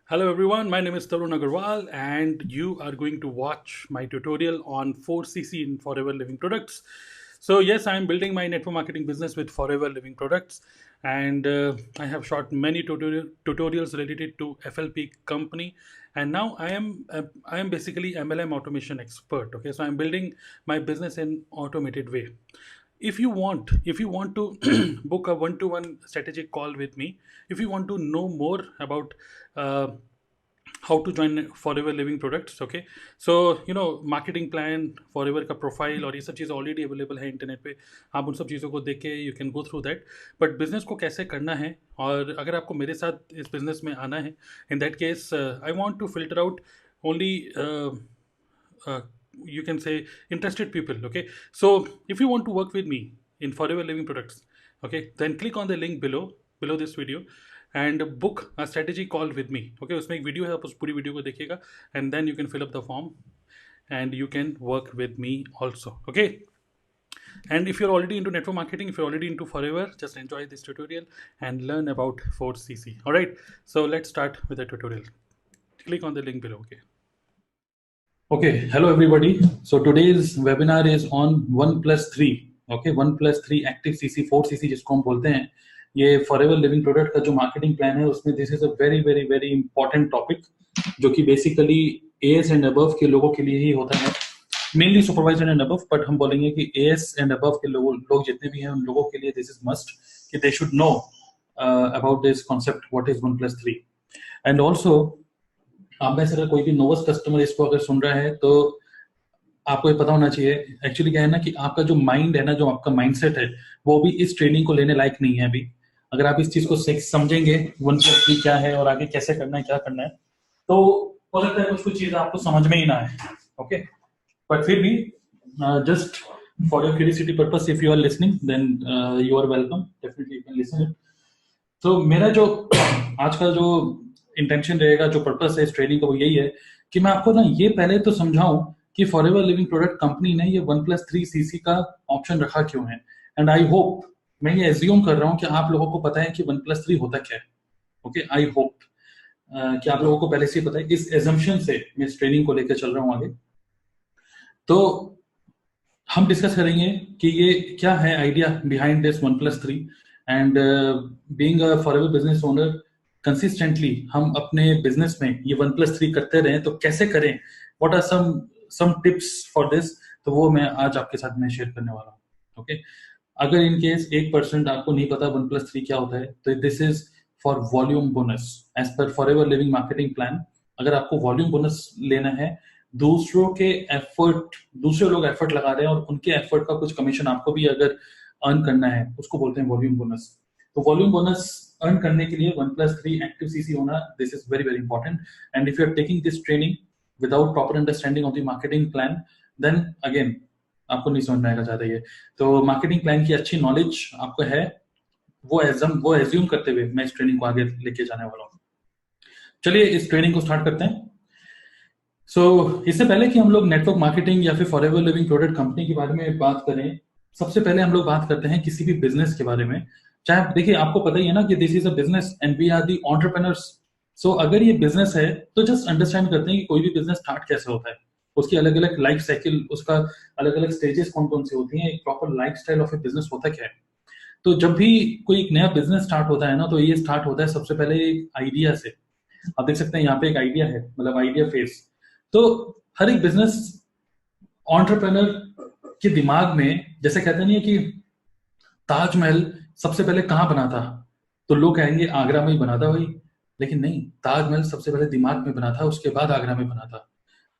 Hello everyone, my name is Tarun Agarwal and you are going to watch my tutorial on 4CC in Forever Living Products. So yes, I am building my network marketing business with Forever Living Products and I have shot many tutorials related to FLP company, and now I am basically MLM automation expert. Okay, so I'm building my business in automated way. If you want to book a one-to-one strategic call with me, if you want to know more about uh, how to join forever living products, okay, so marketing plan, forever का profile और ये सब चीज़ें already available है internet पे। आप उन सब चीज़ों को देख के you can go through that. But business को कैसे करना है, और अगर आपको मेरे साथ इस बिजनेस में आना है, in that case I want to filter out only you can say interested people. Okay, so if you want to work with me in forever living products, okay, then click on the link below this video and book a strategy call with me. Okay, उसमें एक video है, आप उस पूरी video को देखिएगा and then you can fill up the form and you can work with me also. Okay, and if you're already into network marketing, if you're already into forever, just enjoy this tutorial and learn about 4CC. All right, so let's start with the tutorial. Click on the link below. Okay, hello everybody. So today's webinar is on 1+3. Okay, 1+3 active CC 4CC जिसको हम बोलते हैं, ये forever Living product का जो marketing plan है उसमें this is a very very very important topic, जो कि बेसिकली एएस एंड अबव के लोगों के लिए ही होता है, mainly supervisor and above, but हम बोलेंगे कि एएस एंड अबव के लोग जितने भी हैं उन लोगों के लिए दिस इज मस्ट कि they should know about this concept what is 1+3। And also आप में से अगर कोई भी नोवस कस्टमर इसको अगर सुन रहा है तो आपको ये पता होना चाहिए एक्चुअली क्या है ना, कि आपका जो माइंड है ना, जो आपका माइंडसेट है, वो भी इस ट्रेनिंग को लेने लायक नहीं है अभी। अगर आप इस चीज को समझेंगे 1+3 क्या है और आगे कैसे करना है, क्या करना है, तो हो सकता है कुछ चीजें आपको समझ में ही ना आए। ओके, बट फिर भी just for your curiosity purpose, if you are listening then you are welcome, definitely you can listen it. तो मेरा जो आज का जो इंटेंशन रहेगा, जो पर्पस है इस ट्रेनिंग का, वो यही है कि मैं आपको ना ये पहले तो समझाऊं कि फॉरएवर लिविंग प्रोडक्ट कंपनी ने ये 1+3 सीसी का ऑप्शन रखा क्यों है। एंड आई होप, मैं ये एज्यूम कर रहा हूं कि आप लोगों को पता है कि 1+3 होता क्या है। ओके, आई होप कि आप लोगों को पहले से ही पता है। इस एजम्पशन से मैं इस ट्रेनिंग को लेकर चल रहा हूं आगे। तो हम डिस्कस करेंगे कि ये क्या है idea behind this 1+3, and being a forever business owner consistently हम अपने बिजनेस में ये 1+3 करते रहें तो कैसे करें, what are some tips for this, तो वो मैं आज आपके साथ में शेयर करने वाला हूँ। ओके, अगर इन केस 1% आपको नहीं पता 1+3 क्या होता है, तो this is for volume bonus as per Forever Living marketing plan. अगर आपको वॉल्यूम बोनस लेना है, दूसरों के एफर्ट, दूसरे लोग एफर्ट लगा रहे हैं और उनके एफर्ट का कुछ कमीशन आपको भी अगर अर्न करना है, उसको बोलते हैं वॉल्यूम बोनस। तो वॉल्यूम बोनस अर्न करने के लिए 1+3 एक्टिव सीसी होना, this is very very important. And if you are taking this training without proper understanding of the marketing plan, then again आपको नहीं समझ में आएगा ज्यादा ये। तो मार्केटिंग प्लान की अच्छी नॉलेज आपको है, वो एज्यूम करते हुए मैं इस ट्रेनिंग को आगे लेके जाने वाला हूँ। चलिए इस ट्रेनिंग को स्टार्ट करते हैं। इससे पहले कि हम लोग नेटवर्क मार्केटिंग या फिर फॉरएवर लिविंग प्रोडक्ट कंपनी के बारे में बात करें, सबसे पहले हम लोग बात करते हैं किसी भी बिजनेस के बारे में। चाहे देखिए, आपको पता ही है ना कि this is a business and we are the entrepreneurs. So अगर ये बिजनेस है तो जस्ट अंडरस्टैंड करते हैं कि कोई भी बिजनेस स्टार्ट कैसे होता है, उसकी अलग अलग लाइफ साइकिल, उसका अलग अलग स्टेजेस कौन कौन सी होती हैं, एक proper life style of A business होता क्या है। तो जब भी कोई एक नया बिजनेस स्टार्ट होता है ना, तो ये स्टार्ट होता है सबसे पहले एक आइडिया से। आप देख सकते हैं यहाँ पे एक आइडिया है, मतलब आइडिया फेस। तो हर एक बिजनेस एंटरप्रेन्योर के दिमाग में, जैसे कहते नहीं है कि ताजमहल सबसे पहले कहाँ बना था, तो लोग कहेंगे आगरा में ही बना था भाई, लेकिन नहीं, ताजमहल सबसे पहले दिमाग में बना था, उसके बाद आगरा में बना था।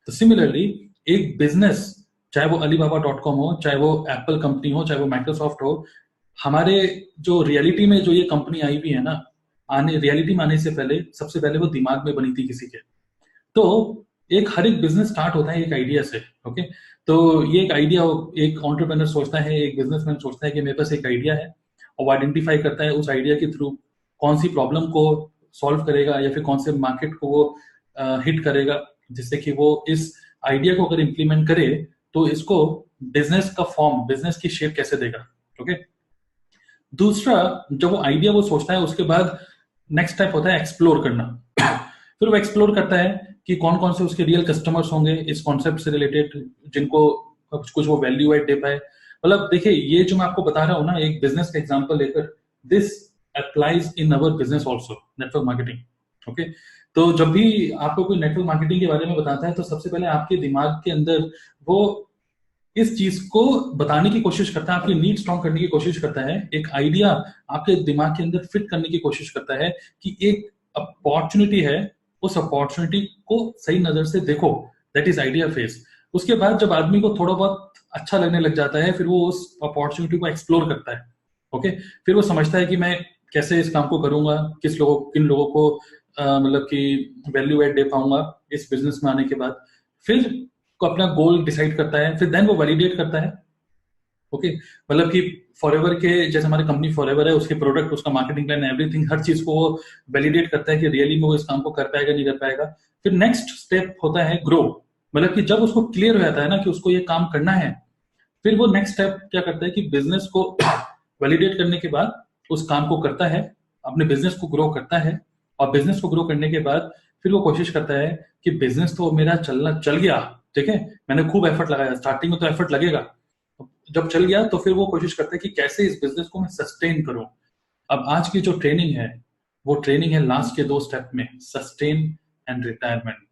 तो सिमिलरली एक बिजनेस, चाहे वो alibaba.com हो, चाहे वो एप्पल कंपनी हो, चाहे वो माइक्रोसॉफ्ट हो, हमारे जो रियलिटी में जो ये कंपनी आई हुई है ना, रियलिटी में आने से पहले सबसे पहले वो दिमाग में बनी थी किसी के। तो हर एक बिजनेस स्टार्ट होता है एक आइडिया से। ओके, तो ये एक आइडिया एक एंटरप्रेन्योर सोचता है, एक बिजनेसमैन सोचता है कि मेरे पास एक आइडिया है, और वो आइडेंटिफाई करता है उस आइडिया के थ्रू कौन सी प्रॉब्लम को सॉल्व करेगा या फिर कौन से मार्केट को वो हिट करेगा, जिससे कि वो इस आइडिया को अगर इम्प्लीमेंट करे तो इसको बिजनेस का फॉर्म, बिजनेस की शेप कैसे देगा। ओके, दूसरा, जब वो आइडिया वो सोचता है, उसके बाद नेक्स्ट स्टेप होता है एक्सप्लोर करना। फिर वो एक्सप्लोर करता है कि कौन कौन से उसके रियल कस्टमर्स होंगे इस कॉन्सेप्ट से रिलेटेड, जिनको कुछ कुछ वो वैल्यू एड दे पाए। मतलब देखिए, ये जो मैं आपको बता रहा हूँ ना, एक बिजनेस का एग्जांपल लेकर, this applies in our business also, network marketing. Okay, तो जब भी आपको कोई नेटवर्क मार्केटिंग के बारे में बताता है तो सबसे पहले आपके दिमाग के अंदर वो इस चीज को बताने की कोशिश करता है, आपकी नीड स्ट्रॉन्ग करने की कोशिश करता है, एक आइडिया आपके दिमाग के अंदर फिट करने की कोशिश करता है कि एक अपॉर्चुनिटी है, उस अपॉर्चुनिटी को सही नजर से देखो। That is idea phase. उसके बाद जब आदमी को थोड़ा बहुत अच्छा लगने लग जाता है, फिर वो उस अपॉर्चुनिटी को एक्सप्लोर करता है। ओके, फिर वो समझता है कि मैं कैसे इस काम को करूंगा, किन लोगों को मतलब कि वैल्यू एड दे पाऊंगा इस बिजनेस में आने के बाद। फिर को अपना गोल डिसाइड करता है, फिर देन वो वैलिडेट करता है। ओके, मतलब कि फॉरएवर के जैसे हमारी कंपनी फॉरएवर है, उसके प्रोडक्ट, उसका मार्केटिंग प्लान, एवरीथिंग, हर चीज को वो वैलिडेट करता है कि रियली में वो इस काम को कर पाएगा नहीं कर पाएगा। फिर नेक्स्ट स्टेप होता है ग्रो। मतलब कि जब उसको क्लियर हो जाता है ना कि उसको ये काम करना है, फिर वो नेक्स्ट स्टेप क्या करता है कि बिजनेस को वैलिडेट करने के बाद उस काम को करता है, अपने बिजनेस को ग्रो करता है। और बिजनेस को ग्रो करने के बाद फिर वो कोशिश करता है कि बिजनेस तो मेरा चल गया, ठीक है, मैंने खूब एफर्ट लगाया, स्टार्टिंग में तो एफर्ट लगेगा, जब चल गया तो फिर वो कोशिश करता है कि कैसे इस बिजनेस को मैं सस्टेन करूं। अब आज की जो ट्रेनिंग है, वो ट्रेनिंग है लास्ट के 2 स्टेप में, सस्टेन एंड रिटायरमेंट।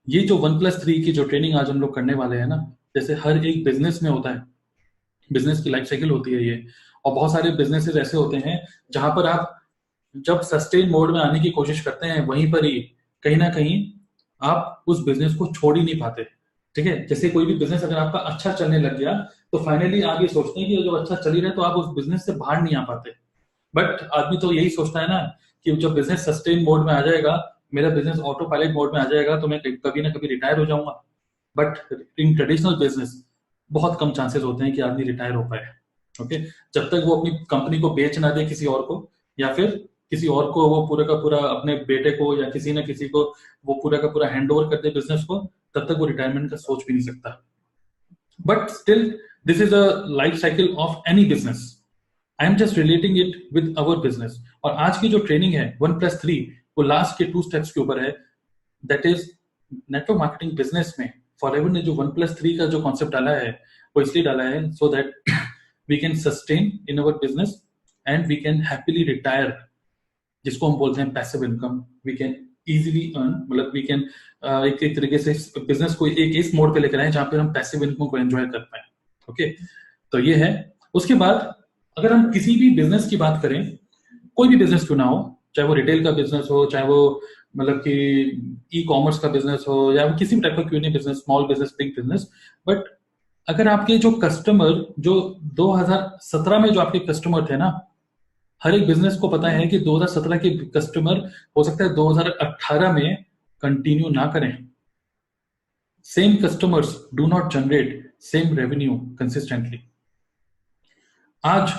ये जो 1+3 की जो ट्रेनिंग आज हम लोग करने वाले हैं ना, जैसे हर एक बिजनेस में होता है, बिजनेस की लाइफ साइकिल होती है ये, और बहुत सारे बिजनेसेस ऐसे होते हैं जहां पर आप जब सस्टेन मोड में आने की कोशिश करते हैं, वहीं पर ही कहीं ना कहीं आप उस बिजनेस को छोड़ ही नहीं पाते। ठीक है, जैसे कोई भी बिजनेस अगर आपका अच्छा चलने लग गया तो फाइनली आप ये सोचते हैं कि जब अच्छा चल ही रहा है तो आप उस बिजनेस से बाहर नहीं आ पाते। बट आदमी तो यही सोचता है ना कि जब बिजनेस सस्टेन मोड में आ जाएगा, मेरा बिजनेस ऑटो पायलट मोड में आ जाएगा, तो मैं कभी ना कभी रिटायर हो जाऊंगा। बट इन ट्रेडिशनल बिजनेस बहुत कम चांसेस होते हैं कि आदमी रिटायर हो पाए। ओके, जब तक वो अपनी कंपनी को बेच ना दे किसी और को, या फिर किसी और को वो पूरा का पूरा अपने बेटे को या किसी ना किसी को वो पूरा का पूरा हैंड ओवर कर दे बिजनेस को, तब तक वो रिटायरमेंट का सोच भी नहीं सकता। But still this is a life cycle of any business. I am just relating it with our business. और आज की जो ट्रेनिंग है 1+3, वो लास्ट के 2 स्टेप्स के ऊपर है। That is network marketing business में फॉरएवर ने जो 1+3 का जो कॉन्सेप्ट डाला है, वो इसलिए डाला है so that we can sustain in our business and we can happily retire, जिसको हम बोलते हैं passive income. We can easily earn, मतलब वी कैन एक तरीके से बिजनेस को एक इस मोड पे लेकर आए जहां पे हम पैसिव इनकम को एंजॉय कर पाए। ओके, तो ये है। उसके बाद अगर हम किसी भी बिजनेस की बात करें, कोई भी बिजनेस क्यों ना हो, चाहे वो रिटेल का बिजनेस हो, चाहे वो मतलब कि ई कॉमर्स का बिजनेस हो, या किसी भी टाइप का क्यों नहीं business, small business, big business, but अगर आपके जो कस्टमर जो 2017 में जो आपके कस्टमर थे ना, हर एक बिजनेस को पता है कि 2017 के कस्टमर हो सकता है 2018 में कंटिन्यू ना करें। Same customers do not generate same revenue consistently. आज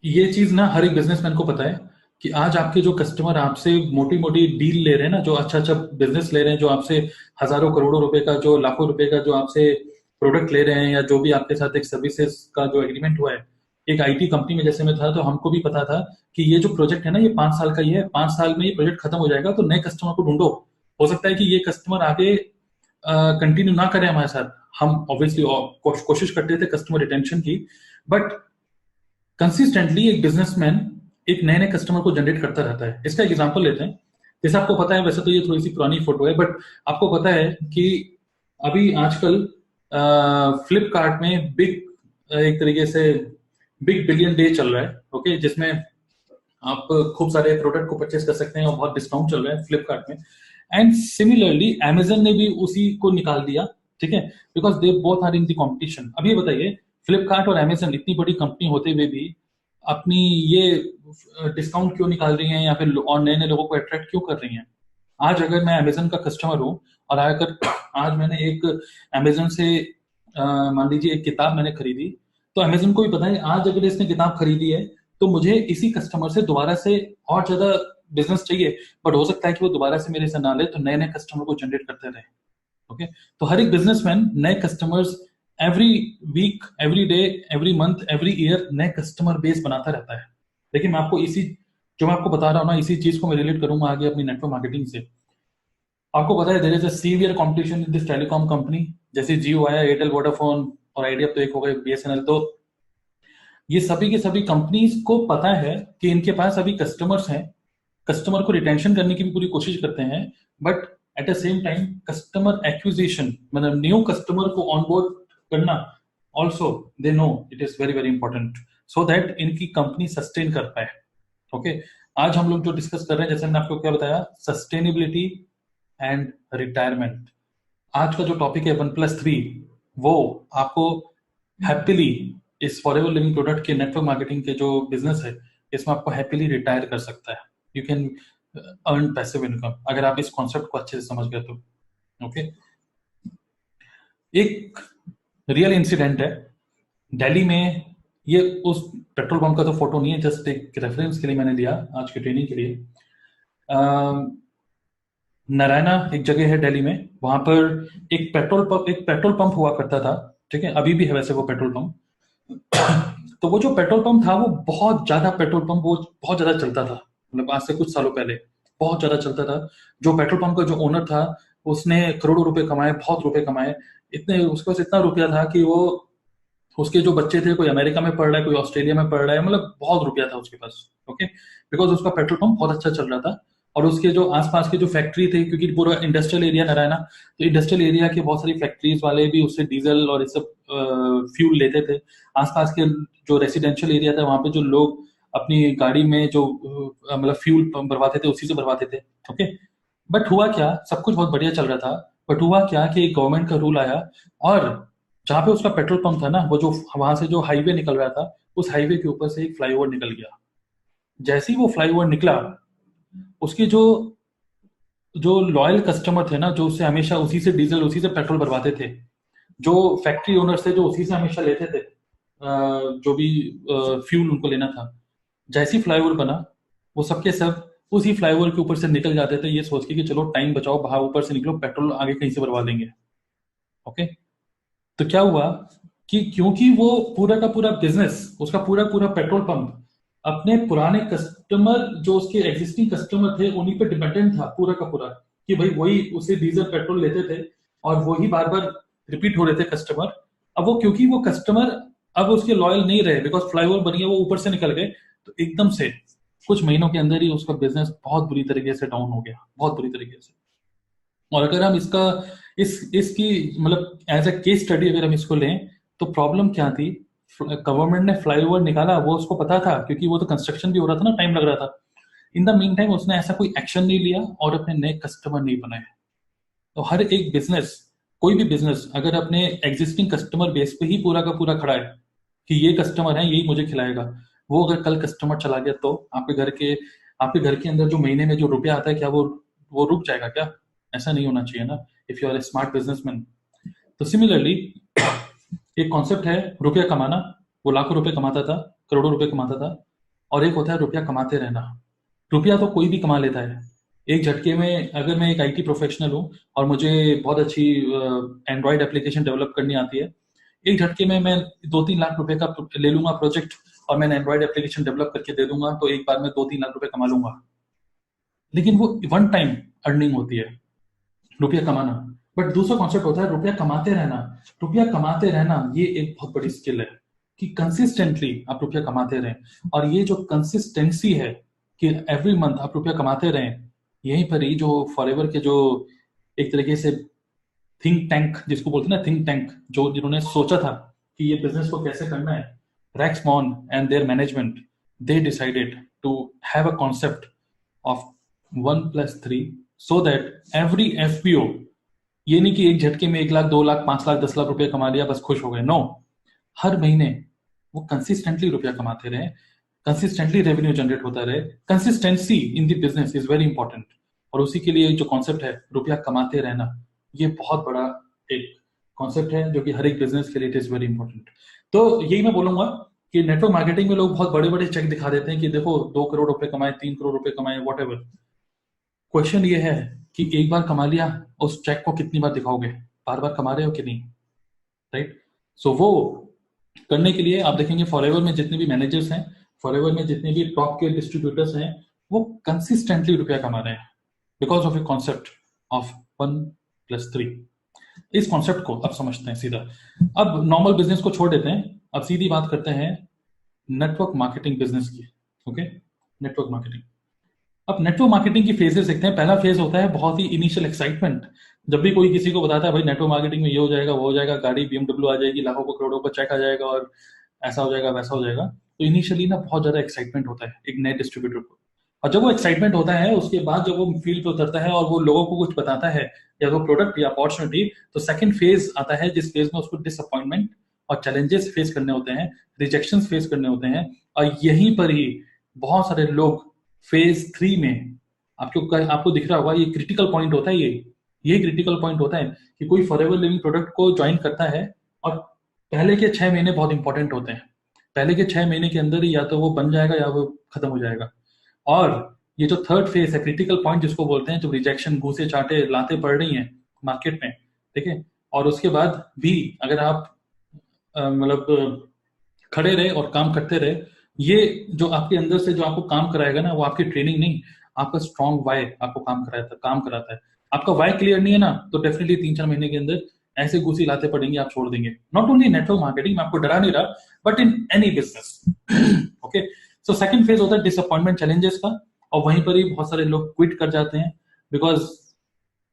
ये चीज ना हर एक बिजनेसमैन को पता है कि आज आपके जो कस्टमर आपसे मोटी मोटी डील ले रहे हैं ना, जो अच्छा अच्छा बिजनेस ले रहे हैं, जो आपसे हजारों करोड़ों रुपए का, जो लाखों रुपए का जो आपसे प्रोडक्ट ले रहे हैं, या जो भी आपके साथ एक सर्विसेज का जो एग्रीमेंट हुआ है। एक आईटी कंपनी में जैसे मैं था, तो हमको भी पता था कि ये जो प्रोजेक्ट है ना, ये 5 साल का ही है, 5 साल में ये प्रोजेक्ट खत्म हो जाएगा, तो नए कस्टमर को ढूंढो। हो सकता है कि ये कस्टमर आगे कंटिन्यू ना करें हमारे साथ। हम ऑब्वियसली कोशिश करते थे कस्टमर रिटेंशन की, बट कंसिस्टेंटली एक बिजनेसमैन एक नए नए कस्टमर को जनरेट करता रहता है। इसका एग्जांपल लेते हैं। जैसे आपको पता है, वैसे तो ये थोड़ी सी पुरानी फोटो है, बट आपको पता है कि अभी आजकल फ्लिपकार्ट में बिग एक तरीके से बिग बिलियन डे चल रहा है। ओके, जिसमें आप खूब सारे प्रोडक्ट को परचेस कर सकते हैं और बहुत डिस्काउंट चल रहा है फ्लिपकार्ट में। एंड सिमिलरली अमेजन ने भी उसी को निकाल दिया, ठीक है, because they both are in the competition. अब ये बताइए, फ्लिपकार्ट और अमेजन इतनी बड़ी कंपनी होते हुए भी अपनी ये डिस्काउंट क्यों निकाल रही हैं, या फिर और नए नए लोगों को अट्रैक्ट क्यों कर रही हैं? आज अगर मैं अमेजन का कस्टमर हूँ, और अगर आज मैंने एक अमेजन से मान लीजिए एक किताब मैंने खरीदी, तो अमेजन को भी पता है आज अगर इसने किताब खरीदी है तो मुझे इसी कस्टमर से दोबारा से और ज्यादा बिजनेस चाहिए। बट हो सकता है कि वो दोबारा से मेरे से ना ले, तो नए नए कस्टमर को जनरेट करते रहे। ओके, तो हर एक बिजनेसमैन नए customers every week, every day, every month, every year नए कस्टमर बेस बनाता रहता है। लेकिन मैं आपको इसी जो मैं आपको बता रहा हूँ ना, इसी चीज को मैं रिलेट करूंगा आगे अपनी नेटवर्क मार्केटिंग से। आपको पता है there is a severe competition in this telecom company. जैसे जियो आया, एयरटेल, वोडाफोन और आइडिया तो एक हो गए, बीएसएनएल। तो ये सभी के सभी कंपनीज को पता है कि इनके पास अभी कस्टमर्स हैं, कस्टमर को रिटेंशन करने की भी पूरी कोशिश करते हैं, but at the same time customer acquisition, मतलब न्यू कस्टमर को ऑनबोर्ड करना, also they know it is very very important, so that इनकी कंपनी सस्टेन कर पाए। ओके, आज हम लोग जो डिस्कस कर रहे हैं, जैसे मैंने आपको क्या बताया, सस्टेनेबिलिटी एंड रिटायरमेंट। आज का जो टॉपिक है 1+3, वो आपको हैप्पीली इस फॉरएवर लिविंग प्रोडक्ट के नेटवर्क मार्केटिंग के जो बिजनेस है, इसमें आपको हैप्पीली रिटायर कर सकता है। You can earn passive income अगर आप इस कॉन्सेप्ट को अच्छे से समझ गए तो। ओके, एक रियल इंसिडेंट है दिल्ली में। ये उस पेट्रोल पंप का तो फोटो नहीं है, जस्ट एक रेफरेंस के लिए मैंने लिया आज की ट्रेनिंग के लिए। नारायणा एक जगह है दिल्ली में, वहां पर एक पेट्रोल पंप हुआ करता था। ठीक है, अभी भी है वैसे वो पेट्रोल पंप। तो वो जो पेट्रोल पंप था, वो बहुत ज्यादा पेट्रोल पंप, वो बहुत ज्यादा चलता था, मतलब आज से कुछ सालों पहले बहुत ज्यादा चलता था। जो पेट्रोल पंप का जो ओनर था, उसने करोड़ों रुपए कमाए, बहुत रुपए कमाए। इतने उसके पास इतना रुपया था कि वो, उसके जो बच्चे थे, कोई अमेरिका में पढ़ रहा है, कोई ऑस्ट्रेलिया में पढ़ रहा है, मतलब बहुत रुपया था उसके पास। ओके, बिकॉज उसका पेट्रोल पंप बहुत अच्छा चल रहा था। और उसके जो आसपास के जो फैक्ट्री थे, क्योंकि पूरा इंडस्ट्रियल एरिया नारायणा, तो इंडस्ट्रियल एरिया के बहुत सारी फैक्ट्रीज वाले भी उससे डीजल और ये सब फ्यूल लेते थे। आसपास के जो रेसिडेंशियल एरिया था, वहां पे जो लोग अपनी गाड़ी में जो मतलब फ्यूल भरवाते थे, उसी से भरवाते थे। ओके, बट हुआ क्या, सब कुछ बहुत बढ़िया चल रहा था, बट हुआ क्या कि एक गवर्नमेंट का रूल आया, और जहाँ पे उसका पेट्रोल पंप था ना, वो जो वहां से जो हाईवे निकल रहा था, उस हाईवे के ऊपर से एक फ्लाईओवर निकल गया। जैसे ही वो फ्लाईओवर निकला, उसके जो जो लॉयल कस्टमर थे ना, जो उससे हमेशा उसी से डीजल, उसी से पेट्रोल भरवाते थे, जो फैक्ट्री ओनर्स थे, जो उसी से हमेशा लेते थे जो भी फ्यूल उनको लेना था, जैसी फ्लाईओवर बना, वो सबके सब उसी फ्लाईओवर के ऊपर से निकल जाते थे, ये सोच के कि चलो टाइम बचाओ, बाहर ऊपर से निकलो, पेट्रोल आगे कहीं से भरवा देंगे। ओके, तो क्या हुआ कि क्योंकि वो पूरा का पूरा बिजनेस, उसका पूरा पूरा पेट्रोल पंप अपने पुराने कस्टमर, जो उसके एग्जिस्टिंग कस्टमर थे, उन्हीं पे डिपेंडेंट था पूरा का पूरा, कि भाई वही उसे डीजल पेट्रोल लेते थे, और वही बार बार रिपीट हो रहे थे कस्टमर। अब वो, क्योंकि वो कस्टमर अब उसके लॉयल नहीं रहे, बिकॉज फ्लाईओवर बन गया, वो ऊपर से निकल गए, तो एकदम से कुछ महीनों के अंदर ही उसका बिजनेस बहुत बुरी तरीके से डाउन हो गया, बहुत बुरी तरीके से। और अगर हम इसका इसकी मतलब एज अ केस स्टडी अगर हम इसको लें, तो प्रॉब्लम क्या थी, गवर्नमेंट ने फ्लाईओवर निकाला, वो उसको पता था, क्योंकि वो तो कंस्ट्रक्शन भी हो रहा था ना, टाइम लग रहा था। इन द मीन टाइम उसने ऐसा कोई एक्शन नहीं लिया और अपने नए कस्टमर नहीं बनाए। तो हर एक बिजनेस, कोई भी बिजनेस अगर अपने एग्जिस्टिंग कस्टमर बेस पे ही पूरा का पूरा खड़ा है कि ये कस्टमर है, यही मुझे खिलाएगा, वो अगर कल कस्टमर चला गया, तो आपके घर के अंदर जो महीने में जो रुपया आता है, क्या वो रुक जाएगा क्या? ऐसा नहीं होना चाहिए ना, if you are a smart businessman. तो सिमिलरली एक कॉन्सेप्ट है रुपया कमाना। वो लाखों रुपए कमाता था, करोड़ों रुपए कमाता था। और एक होता है रुपया कमाते रहना। रुपया तो कोई भी कमा लेता है एक झटके में। अगर मैं एक आईटी प्रोफेशनल हूँ और मुझे बहुत अच्छी एंड्रॉयड एप्लीकेशन डेवलप करनी आती है, एक झटके में मैं 2-3 लाख रुपए का ले लूंगा प्रोजेक्ट, और मैं एंड्रॉयड एप्लीकेशन डेवलप करके दे दूंगा, तो एक बार में 2-3 लाख रुपए कमा लूंगा। लेकिन वो वन टाइम अर्निंग होती है, रुपया कमाना। बट दूसरा कॉन्सेप्ट होता है रुपया कमाते रहना। रुपया कमाते रहना ये एक बहुत बड़ी स्किल है, कि कंसिस्टेंटली आप रुपया कमाते रहें। और ये जो कंसिस्टेंसी है कि एवरी मंथ आप रुपया कमाते रहें, यहीं पर ही जो फॉरएवर के जो एक तरीके से थिंक टैंक जिसको बोलते हैं ना, थिंक टैंक, जो जिन्होंने सोचा था कि ये बिजनेस को कैसे करना है, Rexmon and their management, they decided to have a concept of 1+3, so that every FPO, ये नहीं कि एक झटके में 1 लाख, 2 लाख, 5 लाख, 10 लाख रुपया कमा लिया बस खुश हो गए, नो। हर महीने वो कंसिस्टेंटली रुपया कमाते रहे, कंसिस्टेंटली रेवेन्यू जनरेट होता रहे। Consistency in the business is very important. और उसी के लिए जो कॉन्सेप्ट है रुपया कमाते रहना, ये बहुत बड़ा एक कॉन्सेप्ट है, जो कि हर एक बिजनेस के लिए इट इज वेरी इंपॉर्टेंट। तो यही मैं बोलूंगा कि नेटवर्क मार्केटिंग में लोग बहुत बड़े बड़े चेक दिखा देते हैं कि देखो 2 करोड़ रुपए कमाए, 3 करोड़ रुपए कमाए, वॉट एवर। क्वेश्चन ये है कि एक बार कमा लिया, उस चेक को कितनी बार दिखाओगे, बार बार कमा रहे हो कि नहीं, राइट? सो वो करने के लिए आप देखेंगे फॉरएवर में जितने भी मैनेजर्स हैं, फॉरएवर में जितने भी टॉप के डिस्ट्रीब्यूटर्स हैं, वो कंसिस्टेंटली रुपया कमा रहे हैं because of a concept of 1+3। इस कॉन्सेप्ट को अब समझते हैं सीधा। अब नॉर्मल बिजनेस को छोड़ देते हैं, अब सीधी बात करते हैं नेटवर्क मार्केटिंग बिजनेस की। Okay, network marketing. अब नेटवर्क मार्केटिंग की फेजेस देखते हैं। पहला फेज होता है बहुत ही इनिशियल एक्साइटमेंट। जब भी कोई किसी को बताता है भाई नेटवर्क मार्केटिंग में ये हो जाएगा, वो हो जाएगा, गाड़ी BMW आ जाएगी, लाखों को करोड़ों का चेक आ जाएगा और ऐसा हो जाएगा वैसा हो जाएगा, तो इनिशियली ना बहुत ज्यादा एक्साइटमेंट होता है एक नए डिस्ट्रीब्यूटर को। और जब वो एक्साइटमेंट होता है उसके बाद जब वो फील्ड पे उतरता है और वो लोगों को कुछ बताता है या वो प्रोडक्ट या अपॉर्चुनिटी, तो सेकंड फेज आता है जिस फेज में उसको डिसअपॉइंटमेंट और चैलेंजेस फेस करने होते हैं, रिजेक्शन फेस करने होते हैं। और यहीं पर ही बहुत सारे लोग फेज 3 में, आपको दिख रहा होगा, ये क्रिटिकल पॉइंट होता है, ये क्रिटिकल पॉइंट होता है कि कोई फॉरएवर लिविंग प्रोडक्ट को ज्वाइन करता है और पहले के 6 महीने बहुत इंपॉर्टेंट होते हैं। पहले के 6 महीने के अंदर ही या तो वो बन जाएगा या वो खत्म हो जाएगा। और ये जो थर्ड फेज है, क्रिटिकल पॉइंट जिसको बोलते हैं, जब रिजेक्शन घूसे चाटे लाते पड़ रही हैं मार्केट में, ठीक है, और उसके बाद भी अगर आप मतलब खड़े रहे और काम करते रहे, ये जो आपके अंदर से जो आपको काम कराएगा ना, वो आपकी ट्रेनिंग नहीं, आपका स्ट्रॉन्ग वाई आपको काम कराता है। आपका वाई क्लियर नहीं है ना, तो डेफिनेटली 3-4 महीने के अंदर ऐसे घुसी लाते पड़ेंगे, आप छोड़ देंगे। नॉट ओनली नेटवर्क मार्केटिंग, मैं आपको डरा नहीं रहा, but in any business. Okay, so second phase होता है डिसअपॉइंटमेंट चैलेंजेस का, और वहीं पर ही बहुत सारे लोग क्विट कर जाते हैं, बिकॉज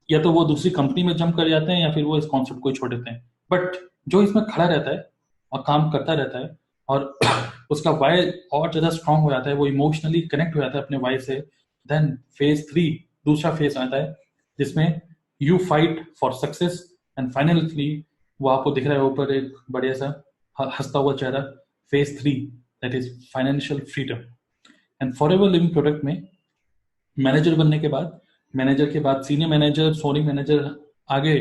या तो वो दूसरी कंपनी में जंप कर जाते हैं या फिर वो इस कॉन्सेप्ट को ही छोड़ देते हैं। बट जो इसमें खड़ा रहता है और काम करता रहता है और उसका वाई और ज्यादा स्ट्रांग हो जाता है, वो इमोशनली कनेक्ट हो जाता है अपने वाई से, देन फेज 3 दूसरा फेज आता है जिसमें you fight for success and finally वो आपको दिख रहा है ऊपर एक बढ़िया सा हंसता हुआ चेहरा, phase 3, that is financial freedom. And forever Living product में मैनेजर बनने के बाद, मैनेजर के बाद सीनियर मैनेजर, सोनिंग मैनेजर, आगे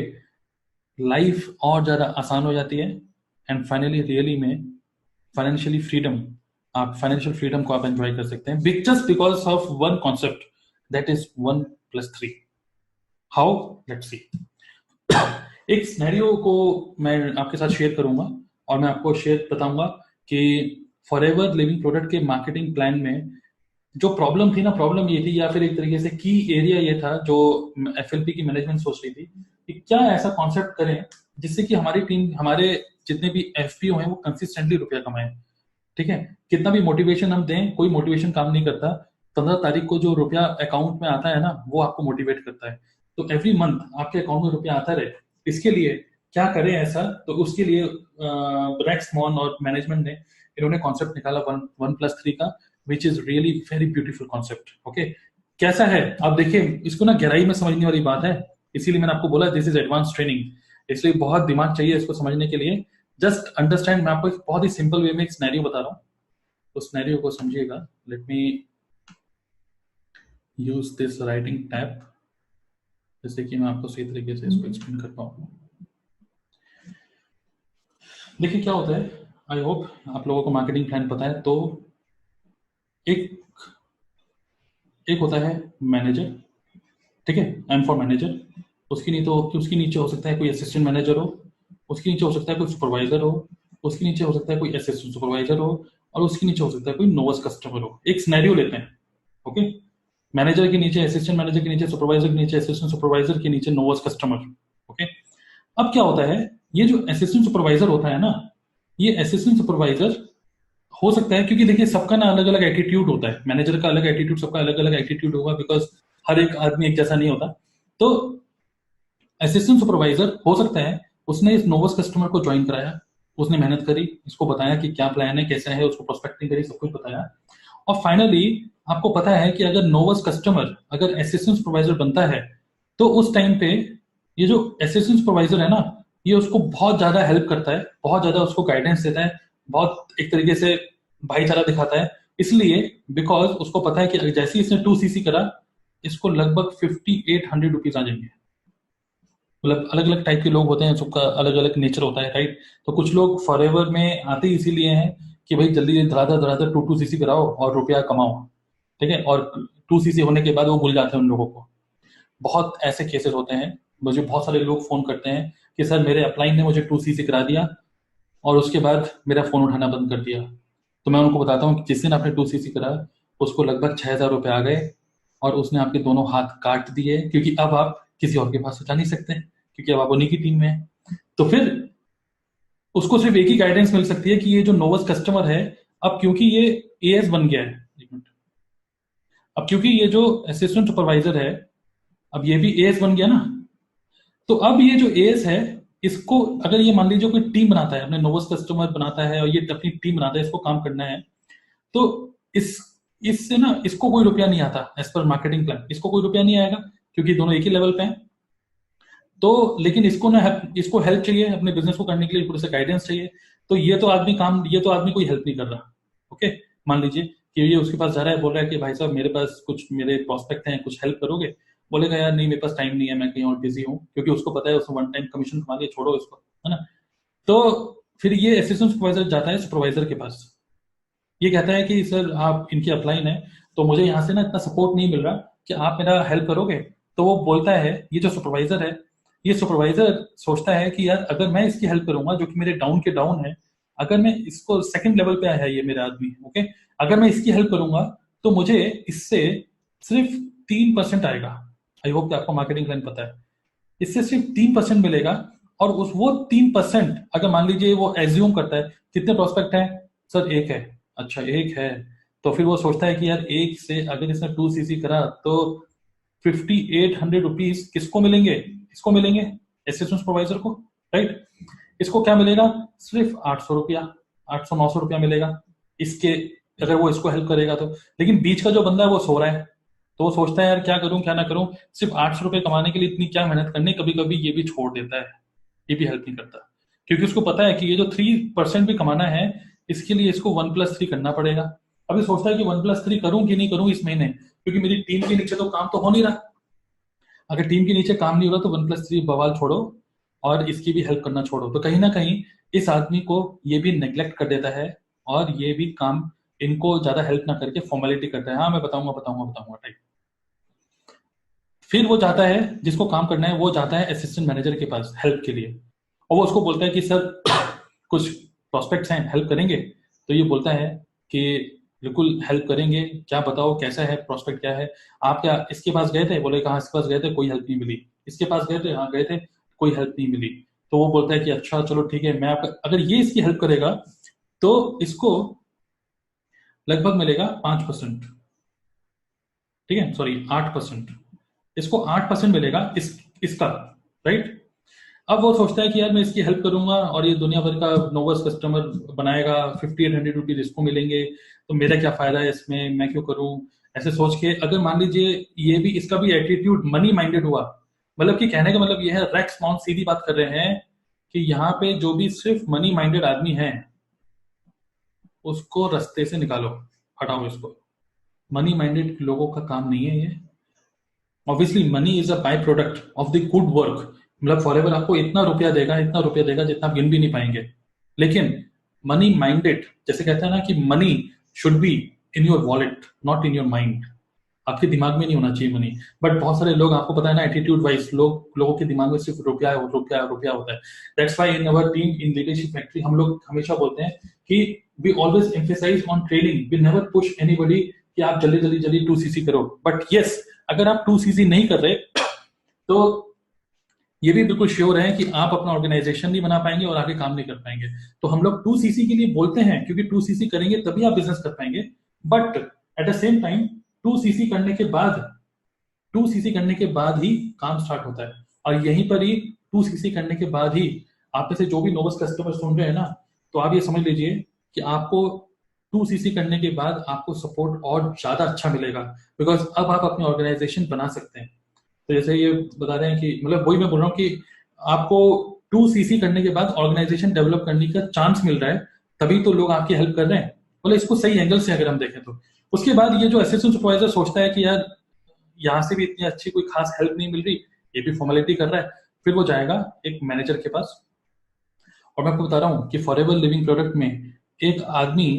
लाइफ और ज्यादा आसान हो जाती है। एंड फाइनली रियली में फाइनेंशियली फ्रीडम, आप फाइनेंशियल फ्रीडम को आप एंजॉय कर सकते हैं just because of one concept, that is 1+3। How, let's see. एक सिनेरियो को मैं आपके साथ शेयर करूंगा और मैं आपको बताऊंगा कि फॉरएवर लिविंग प्रोडक्ट के मार्केटिंग प्लान में जो प्रॉब्लम थी ना, प्रॉब्लम ये थी, या फिर एक तरीके से की एरिया ये था जो FLP की मैनेजमेंट सोच रही थी कि क्या ऐसा कॉन्सेप्ट करें जिससे कि हमारी टीम, हमारे जितने भी FPO हैं वो कंसिस्टेंटली रुपया कमाएं। ठीक है, कितना भी मोटिवेशन हम दें, कोई मोटिवेशन काम नहीं करता। 15 तारीख को जो रुपया अकाउंट में आता है ना, वो आपको मोटिवेट करता है। तो एवरी मंथ आपके अकाउंट में रुपया आता रहे, इसके लिए क्या करें ऐसा, तो उसके लिए रेक्स मॉन और मैनेजमेंट ने इन्होंने कॉन्सेप्ट निकाला 1+3 का, which is really very beautiful concept. Okay, कैसा है आप देखिए, इसको ना गहराई में समझने वाली बात है, इसीलिए मैंने आपको बोला दिस इज एडवांस ट्रेनिंग, इसलिए बहुत दिमाग चाहिए इसको समझने के लिए। जस्ट अंडरस्टैंड, मैं आपको एक बहुत ही सिंपल वे में एक सिनेरियो बता रहा हूँ, तो सिनेरियो को समझिएगा। Let me use this writing tab, जैसे कि मैं आपको सही तरीके से इसको एक्सप्लेन कर पाऊँ। देखिए क्या होता है, आई होप आप लोगों को मार्केटिंग प्लान पता है। तो एक होता है मैनेजर, ठीक है, एम फॉर मैनेजर। उसके नीचे हो सकता है कोई असिस्टेंट मैनेजर हो, उसके नीचे हो सकता है कोई सुपरवाइजर हो, उसके नीचे हो सकता है कोई असिस्टेंट सुपरवाइजर हो, और उसके नीचे हो सकता है कोई नोवस कस्टमर हो। एक सिनेरियो लेते हैं, ओके, मैनेजर के नीचे असिस्टेंट मैनेजर के नीचे सुपरवाइजर के नीचे असिस्टेंट सुपरवाइजर के नीचे नोवस कस्टमर। ओके, अब क्या होता है, ये जो असिस्टेंट सुपरवाइजर होता है ना, ये असिस्टेंट सुपरवाइजर हो सकता है, क्योंकि देखिए सबका ना अलग अलग एटीट्यूड होता है, मैनेजर का अलग एटीट्यूड, सबका अलग अलग एटीट्यूड होगा, बिकॉज हर एक आदमी एक जैसा नहीं होता। तो असिस्टेंट सुपरवाइजर हो सकता है उसने इस नोवस कस्टमर को ज्वाइन कराया, उसने मेहनत करी, इसको बताया कि क्या प्लान है, कैसा है, उसको प्रोस्पेक्टिंग करी, सब कुछ बताया, और फाइनली आपको पता है कि अगर नोवस कस्टमर अगर असिस्टेंट सुपरवाइजर बनता है, तो उस टाइम पे ये जो असिस्टेंट सुपरवाइजर है ना, ये उसको बहुत ज्यादा हेल्प करता है, बहुत ज्यादा उसको गाइडेंस देता है, बहुत एक तरीके से भाईचारा दिखाता है। इसलिए बिकॉज उसको पता है कि जैसे ही इसने 2cc करा, इसको लगभग 5800 रुपीज आ जाएंगे। मतलब अलग अलग टाइप के लोग होते हैं, सबका अलग अलग नेचर होता है, राइट। तो कुछ लोग फॉरएवर में आते ही इसीलिए हैं कि भाई जल्दी धड़ाधड़ 2cc कराओ और रुपया कमाओ, ठीक है, और 2cc होने के बाद वो भूल जाते हैं उन लोगों को। बहुत ऐसे केसेस होते हैं, मुझे बहुत सारे लोग फोन करते हैं कि सर मेरे अपलाइन ने मुझे 2cc करा दिया और उसके बाद मेरा फोन उठाना बंद कर दिया। तो मैं उनको बताता हूँ कि जिस दिन आपने 2cc करा, उसको लगभग 6000 रुपये आ गए और उसने आपके दोनों हाथ काट दिए, क्योंकि अब आप किसी और के पास तो जा नहीं सकते क्योंकि अब आप उन्हीं की टीम में हैं। तो फिर उसको सिर्फ एक ही गाइडेंस मिल सकती है कि ये जो नोवस कस्टमर है, अब क्योंकि ये एएस बन गया है, एक मिनट, अब क्योंकि ये जो असिस्टेंट सुपरवाइजर है, अब ये भी एएस बन गया ना, तो अब ये जो एएस है, इसको अगर ये मान लीजिए कोई टीम बनाता है, अपने नोवस कस्टमर बनाता है और ये अपनी टीम बनाता है, इसको काम करना है, तो इस इससे ना इसको कोई रुपया नहीं आता एज पर मार्केटिंग प्लान, इसको कोई रुपया नहीं आएगा क्योंकि दोनों एक ही लेवल पे हैं। तो लेकिन इसको ना इसको हेल्प चाहिए अपने बिजनेस को करने के लिए, पूरे से गाइडेंस चाहिए। तो ये तो आदमी कोई हेल्प नहीं कर रहा। ओके, मान लीजिए कि ये उसके पास जा रहा है, बोल रहा है कि भाई साहब मेरे पास कुछ मेरे प्रोस्पेक्ट हैं, कुछ हेल्प करोगे? बोलेगा यार नहीं, मेरे पास टाइम नहीं है, मैं कहीं और बिजी हूँ, क्योंकि उसको पता है उसको वन टाइम कमीशन कमा लिया, छोड़ो इसको, है ना। तो फिर ये असिस्टेंट सुपरवाइजर जाता है सुपरवाइजर के पास, ये कहता है कि सर आप इनकी अपलाइन है, तो मुझे यहाँ से ना इतना सपोर्ट नहीं मिल रहा कि आप मेरा हेल्प करोगे। तो वो बोलता है, ये जो सुपरवाइजर है, ये सुपरवाइजर सोचता है कि यार अगर मैं इसकी हेल्प करूंगा, जो कि मेरे डाउन के डाउन है, अगर मैं इसको सेकंड लेवल पे है ये मेरा आदमी, ओके, अगर मैं इसकी हेल्प करूंगा तो मुझे इससे सिर्फ 3% आएगा। आई होप कि आपको मार्केटिंग प्लान पता है। इससे सिर्फ 3% मिलेगा, और उस वो 3% अगर मान लीजिए वो एज्यूम करता है, कितने प्रोस्पेक्ट हैं सर? एक है। अच्छा एक है, तो फिर वो सोचता है कि यार एक से अगर इसने 2 सीसी करा तो 5800 रुपीज किसको मिलेंगे? इसको मिलेंगे, असिस्टेंट सुपरवाइजर को, राइट। इसको क्या मिलेगा? सिर्फ 800 रुपया, 800-900 रुपया मिलेगा इसके, अगर वो इसको हेल्प करेगा तो। लेकिन बीच का जो बंदा है वो सो रहा है, तो वो सोचता है यार क्या करूं क्या ना करूं, सिर्फ 800 रुपये कमाने के लिए इतनी क्या मेहनत करनी, कभी कभी ये भी छोड़ देता है, ये भी हेल्प नहीं करता, क्योंकि उसको पता है कि ये जो 3% भी कमाना है, इसके लिए इसको 1+3 करना पड़ेगा। अभी सोचता है कि 1+3 करूं कि नहीं करूं इस महीने, क्योंकि मेरी टीम के नीचे तो काम तो हो नहीं रहा। अगर टीम के नीचे काम नहीं हो रहा तो 1+3 बवाल छोड़ो और इसकी भी हेल्प करना छोड़ो। तो कहीं ना कहीं इस आदमी को ये भी नेग्लेक्ट कर देता है, और ये भी काम इनको ज्यादा हेल्प ना करके फॉर्मेलिटी करता है, हाँ मैं बताऊंगा बताऊंगा बताऊंगा टाइप। फिर वो जाता है, जिसको काम करना है वो जाता है असिस्टेंट मैनेजर के पास हेल्प के लिए, और वो उसको बोलता है कि सर कुछ प्रोस्पेक्ट्स हैं, हेल्प करेंगे? तो ये बोलता है कि बिल्कुल हेल्प करेंगे, क्या बताओ कैसा है प्रोस्पेक्ट, क्या है? आप क्या इसके पास गए थे? बोले कहाँ इसके पास गए थे, कोई हेल्प नहीं मिली। इसके पास गए थे? हाँ गए थे, कोई हेल्प नहीं मिली। तो वो बोलता है कि अच्छा चलो ठीक है, मैं आपका, अगर ये इसकी हेल्प करेगा तो इसको लगभग मिलेगा 5%, ठीक है, सॉरी 8%, इसको 8% मिलेगा इसका, राइट। अब वो सोचता है कि यार मैं इसकी हेल्प करूंगा और ये दुनिया भर का नोवस कस्टमर बनाएगा, 5800 रुपीज इसको मिलेंगे, तो मेरा क्या फायदा है इसमें, मैं क्यों करूं? ऐसे सोच के अगर मान लीजिए ये भी, इसका भी एटीट्यूड मनी माइंडेड हुआ, मतलब कि कहने का मतलब ये है, रैक्स मॉन सीधी बात कर रहे हैं कि यहाँ पे जो भी सिर्फ मनी माइंडेड आदमी है उसको रास्ते से निकालो, हटाओ इसको। मनी माइंडेड लोगों का काम नहीं है ये। Obviously money is a by product of the good work, मतलब फॉरएवर आपको इतना रुपया देगा, इतना रुपया देगा जितना आप गिन भी नहीं पाएंगे। लेकिन मनी माइंडेड, जैसे कहते हैं ना कि money should be in your wallet not in your mind, आपके दिमाग में नहीं होना चाहिए मनी। बट बहुत सारे लोग, आपको पता है ना, एटीट्यूड वाइज लोगों के दिमाग में सिर्फ रुपया रुपया रुपया होता है। That's why in our team in leadership factory हम लोग हमेशा बोलते हैं कि we always emphasise on trading, we never push anybody कि आप जल्दी जल्दी जल्दी 2 सीसी करो। बट यस, अगर आप 2 सीसी नहीं कर रहे तो ये भी बिल्कुल श्योर है कि आप अपना ऑर्गेनाइजेशन नहीं बना पाएंगे और आगे काम नहीं कर पाएंगे। तो हम लोग 2 सीसी के लिए बोलते हैं, क्योंकि 2 सीसी करेंगे तभी आप बिजनेस कर पाएंगे। But at the same time 2 CC करने के बाद, 2 सीसी करने के बाद ही काम स्टार्ट होता है, और यहीं पर ही 2 सीसी करने के बाद ही आप में से जो भी नोवस कस्टमर सुन रहे हैं ना, तो आप ये समझ लीजिए कि आपको 2 सीसी करने के बाद आपको सपोर्ट और ज्यादा अच्छा मिलेगा, बिकॉज अब आप अपनी ऑर्गेनाइजेशन बना सकते हैं। तो जैसे ये बता रहे हैं कि, मतलब वही मैं बोल रहा हूँ कि आपको 2 सीसी करने के बाद ऑर्गेनाइजेशन डेवलप करने का चांस मिल रहा है, तभी तो लोग आपकी हेल्प कर रहे हैं। बोले इसको सही एंगल से अगर हम देखें तो उसके बाद ये जो असिस्टेंट सुपरवाइजर सोचता है कि यार यहाँ से भी इतनी अच्छी कोई खास हेल्प नहीं मिल रही, ये भी फॉर्मेलिटी कर रहा है, फिर वो जाएगा एक मैनेजर के पास। और मैं आपको बता रहा हूँ कि फॉरएवर लिविंग प्रोडक्ट में एक आदमी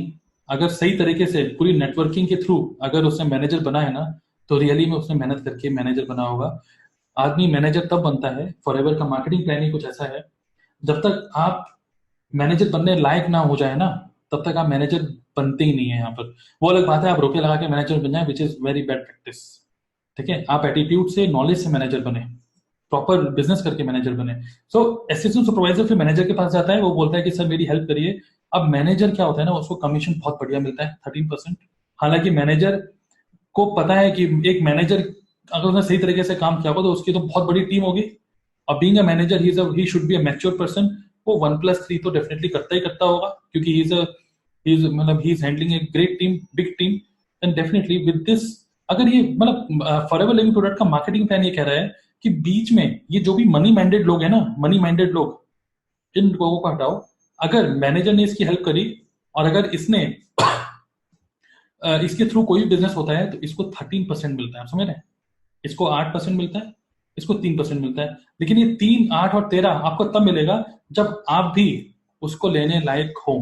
अगर सही तरीके से पूरी नेटवर्किंग के थ्रू अगर उसने मैनेजर बना है ना, तो रियली में उसने मेहनत करके मैनेजर बना होगा। आदमी मैनेजर तब बनता है, फॉरएवर का मार्केटिंग प्लान ही कुछ ऐसा है, जब तक आप मैनेजर बनने लायक ना हो जाए ना, तब तक आप मैनेजर बनते ही नहीं है। यहाँ पर वो अलग बात है, आप रुपये लगा के मैनेजर बन जाए, which is very bad practice. ठीक है, आप एटीट्यूड से, नॉलेज से मैनेजर बने। प्रॉपर बिजनेस करके मैनेजर बने। सो असिस्टेंट सुपरवाइजर फिर मैनेजर के पास जाता है, वो बोलता है कि सर मेरी हेल्प करिए। अब मैनेजर क्या होता है ना, उसको कमीशन बहुत बढ़िया मिलता है 13%। हालांकि मैनेजर को पता है कि एक मैनेजर अगर उसने सही तरीके से काम किया होगा तो उसकी तो बहुत बड़ी टीम होगी। अब being a manager he should be a mature person. वो 1+3 तो डेफिनेटली करता ही करता होगा, क्योंकि he is handling a great team, big team. And definitely with this, अगर ये मतलब फॉरएवर लिविंग प्रोडक्ट का मार्केटिंग प्लान ये कह रहा है कि बीच में ये जो भी मनी माइंडेड लोग हैं ना, मनी माइंडेड लोग, इन लोगों को हटाओ। अगर मैनेजर ने इसकी हेल्प करी और अगर इसने इसके थ्रू कोई भी बिजनेस होता है तो इसको 13% मिलता है। आप समझ रहे हैं? इसको 8% मिलता है, इसको 3% मिलता है। लेकिन ये 3, 8 और 13 आपको तब मिलेगा जब आप भी उसको लेने लायक हो,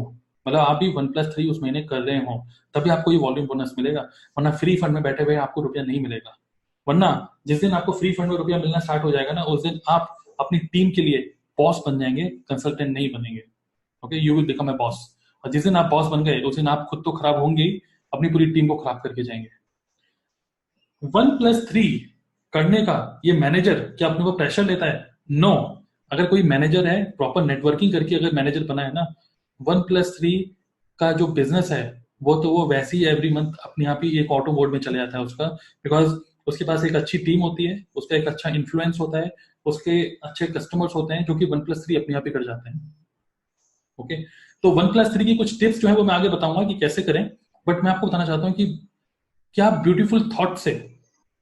मतलब आप भी 1+3 उस महीने कर रहे हो, तभी आपको ये वॉल्यूम बोनस मिलेगा। वरना फ्री फंड में बैठे हुए आपको रुपया नहीं मिलेगा। वरना जिस दिन आपको फ्री फंड में रुपया मिलना स्टार्ट हो जाएगा ना, उस दिन आप अपनी टीम के लिए बॉस बन जाएंगे, कंसल्टेंट नहीं बनेंगे। Okay, you will become a boss. और जिस दिन आप बॉस बन गए उस दिन आप खुद तो खराब होंगे ही, अपनी पूरी टीम को खराब करके जाएंगे। 1+3 करने का ये मैनेजर क्या अपने को प्रेशर लेता है? नो। अगर कोई मैनेजर है, प्रॉपर नेटवर्किंग करके अगर मैनेजर बना है ना, 1+3 का जो बिजनेस है वो वैसे ही एवरी मंथ अपने आप ही एक ऑटो मोड में चले जाता है उसका। बिकॉज उसके पास एक अच्छी टीम होती है, उसका एक अच्छा इन्फ्लुएंस होता है, उसके अच्छे कस्टमर्स होते हैं, जो कि 1+3 अपने आप ही कर जाते हैं। ओके, तो 1+3 की कुछ टिप्स जो है वो मैं आगे बताऊंगा कि कैसे करें। बट मैं आपको बताना चाहता हूँ कि क्या ब्यूटीफुल थॉट से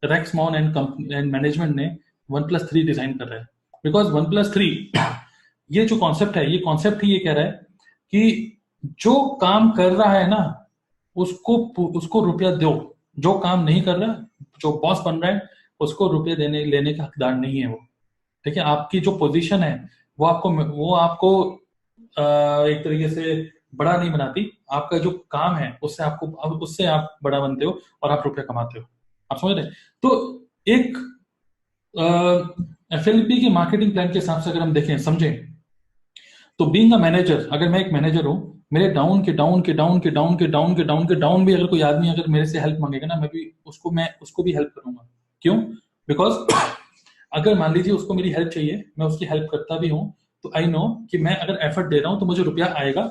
रेक्समॉन एंड मैनेजमेंट ने 1+3 डिजाइन कर रहा है। बिकॉज 1+3 ये जो कॉन्सेप्ट है, ये कॉन्सेप्ट ही ये कह रहा है कि जो काम कर रहा है ना उसको उसको रुपया दो, जो काम नहीं कर रहा, जो बॉस बन रहा है, उसको रुपये देने लेने का हकदार नहीं है वो। ठीक है, आपकी जो पोजीशन है वो आपको एक तरीके से बड़ा नहीं बनाती। आपका जो काम है उससे आप बड़ा बनते हो और आप रुपया कमाते हो। आप समझ रहे हैं? तो एक एफएलपी के मार्केटिंग प्लान के हिसाब से अगर हम देखें, समझें, तो बीइंग अ मैनेजर, अगर मैं एक मैनेजर हूं, मेरे डाउन के डाउन के डाउन के डाउन के डाउन के डाउन के डाउन भी अगर कोई आदमी अगर मेरे से हेल्प मांगेगा ना, मैं उसको भी हेल्प करूंगा। क्यों? बिकॉज अगर मान लीजिए उसको मेरी हेल्प चाहिए, मैं उसकी हेल्प करता भी हूँ, तो आई नो कि मैं अगर एफर्ट दे रहा हूँ तो मुझे रुपया आएगा।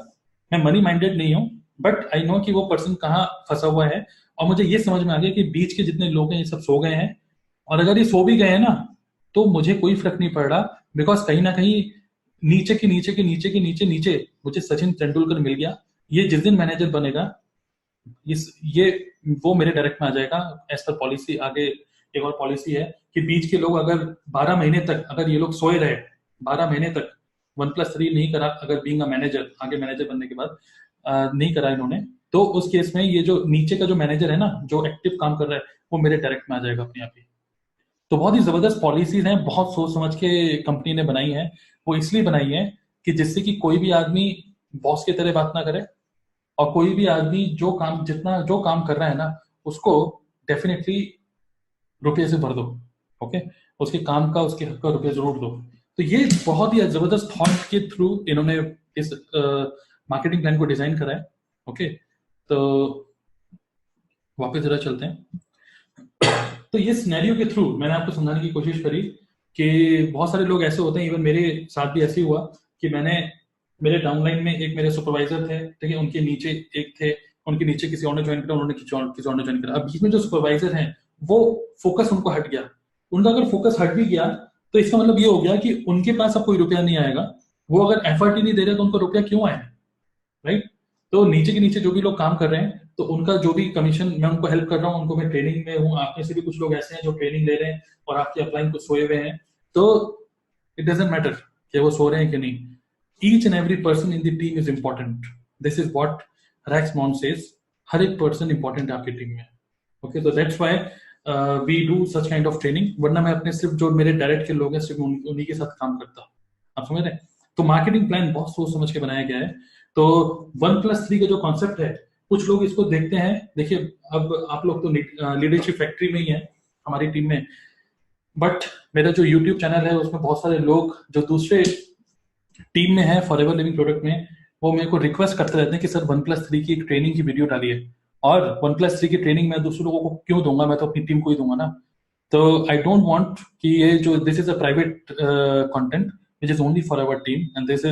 मैं मनी माइंडेड नहीं हूँ, बट आई नो कि वो पर्सन कहाँ फंसा हुआ है। और मुझे ये समझ में आ गया कि बीच के जितने लोग हैं ये सब सो गए हैं, और अगर ये सो भी गए हैं ना तो मुझे कोई फर्क नहीं पड़ रहा। बिकॉज कहीं ना कहीं नीचे के नीचे के नीचे के नीचे नीचे मुझे सचिन तेंदुलकर मिल गया। ये जिस दिन मैनेजर बनेगा, ये वो मेरे डायरेक्ट में आ जाएगा। एज पर पॉलिसी आगे एक और पॉलिसी है कि बीच के लोग अगर 12 महीने तक अगर ये लोग सोए रहे, 12 महीने तक 1+3 नहीं करा, अगर बीइंग अ मैनेजर आगे मैनेजर बनने के बाद नहीं करा इन्होंने, तो उस केस में ये जो नीचे का जो मैनेजर है ना, जो एक्टिव काम कर रहा है, वो मेरे डायरेक्ट में आ जाएगा अपने आप ही। तो बहुत ही जबरदस्त पॉलिसीज हैं, बहुत सोच समझ के कंपनी ने बनाई है। वो इसलिए बनाई है कि जिससे कि कोई भी आदमी बॉस की तरह बात ना करे, और कोई भी आदमी जो काम कर रहा है ना उसको डेफिनेटली रुपये से भर दो। ओके, उसके काम का उसके हक का रुपया जरूर दो। तो ये बहुत ही जबरदस्त थॉट के थ्रू इन्होंने इस मार्केटिंग प्लान को डिजाइन करा है। ओके, तो वापस जरा चलते हैं। तो ये सिनेरियो के थ्रू मैंने आपको समझाने की कोशिश करी कि बहुत सारे लोग ऐसे होते हैं, इवन मेरे साथ भी ऐसे ही हुआ कि मेरे डाउनलाइन में एक मेरे सुपरवाइजर थे, ठीक है, उनके नीचे एक थे, उनके नीचे किसी और ने ज्वाइन करा, उन्होंने किसी और ने ज्वाइन करा। अब बीच में जो सुपरवाइजर हैं वो फोकस उनको हट गया। उनका अगर फोकस हट भी गया तो इसका मतलब ये हो गया कि उनके पास अब कोई रुपया नहीं आएगा। वो अगर एफर्ट ही नहीं दे रहे तो उनको रुपया क्यों आए? राइट? तो नीचे के नीचे जो भी लोग काम कर रहे हैं, तो उनका जो भी कमीशन, मैं उनको हेल्प कर रहा हूँ, उनको मैं ट्रेनिंग में हूँ। आप में से भी कुछ लोग ऐसे हैं जो ट्रेनिंग ले रहे हैं और आपके अपलाइन को सोए हुए हैं, तो इट डजेंट मैटर कि वो सो रहे हैं कि नहीं। Each and every person in the team is important. This is what Rexmon says. हर एक पर्सन इंपॉर्टेंट है आपकी टीम में। ओके, तो that's why we do such kind of training. वरना मैं अपने सिर्फ जो मेरे डायरेक्ट के लोग हैं सिर्फ उन्हीं के साथ काम करता। आप समझ रहे हैं? तो मार्केटिंग प्लान बहुत सोच समझ के बनाया गया है। तो 1+3 का जो कॉन्सेप्ट है, कुछ लोग इसको देखते हैं। देखिए, अब आप लोग तो लीडरशिप फैक्ट्री में ही है हमारी टीम में, बट मेरा जो यूट्यूब चैनल है उसमें बहुत सारे लोग जो दूसरे टीम में है फॉरएवर लिविंग प्रोडक्ट में, वो मेरे को रिक्वेस्ट करते रहते हैं कि सर 1+3 की एक ट्रेनिंग की वीडियो डालिए। और 1+3 की ट्रेनिंग मैं दूसरे लोगों को क्यों दूंगा, मैं तो अपनी टीम को ही दूंगा ना। तो आई डोंट वांट कि ये जो this is a private content which is only for our team and this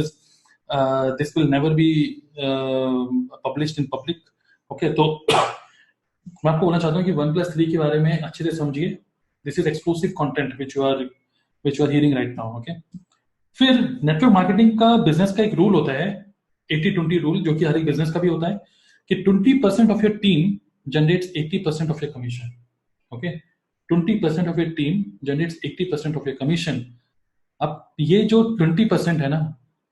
will never be published in public. Okay, तो मैं आपको बोलना चाहता हूँ कि 1+3 के बारे में अच्छे से समझिए। This is exclusive content which you are hearing right now. Okay, फिर नेटवर्क मार्केटिंग का बिजनेस का एक रूल होता है 80-20 रूल, जो कि हर एक बिजनेस का भी होता है कि 20% of your team generates 80% of your commission. Okay, 20% of your team generates 80% of your commission. अब ये जो 20% है ना,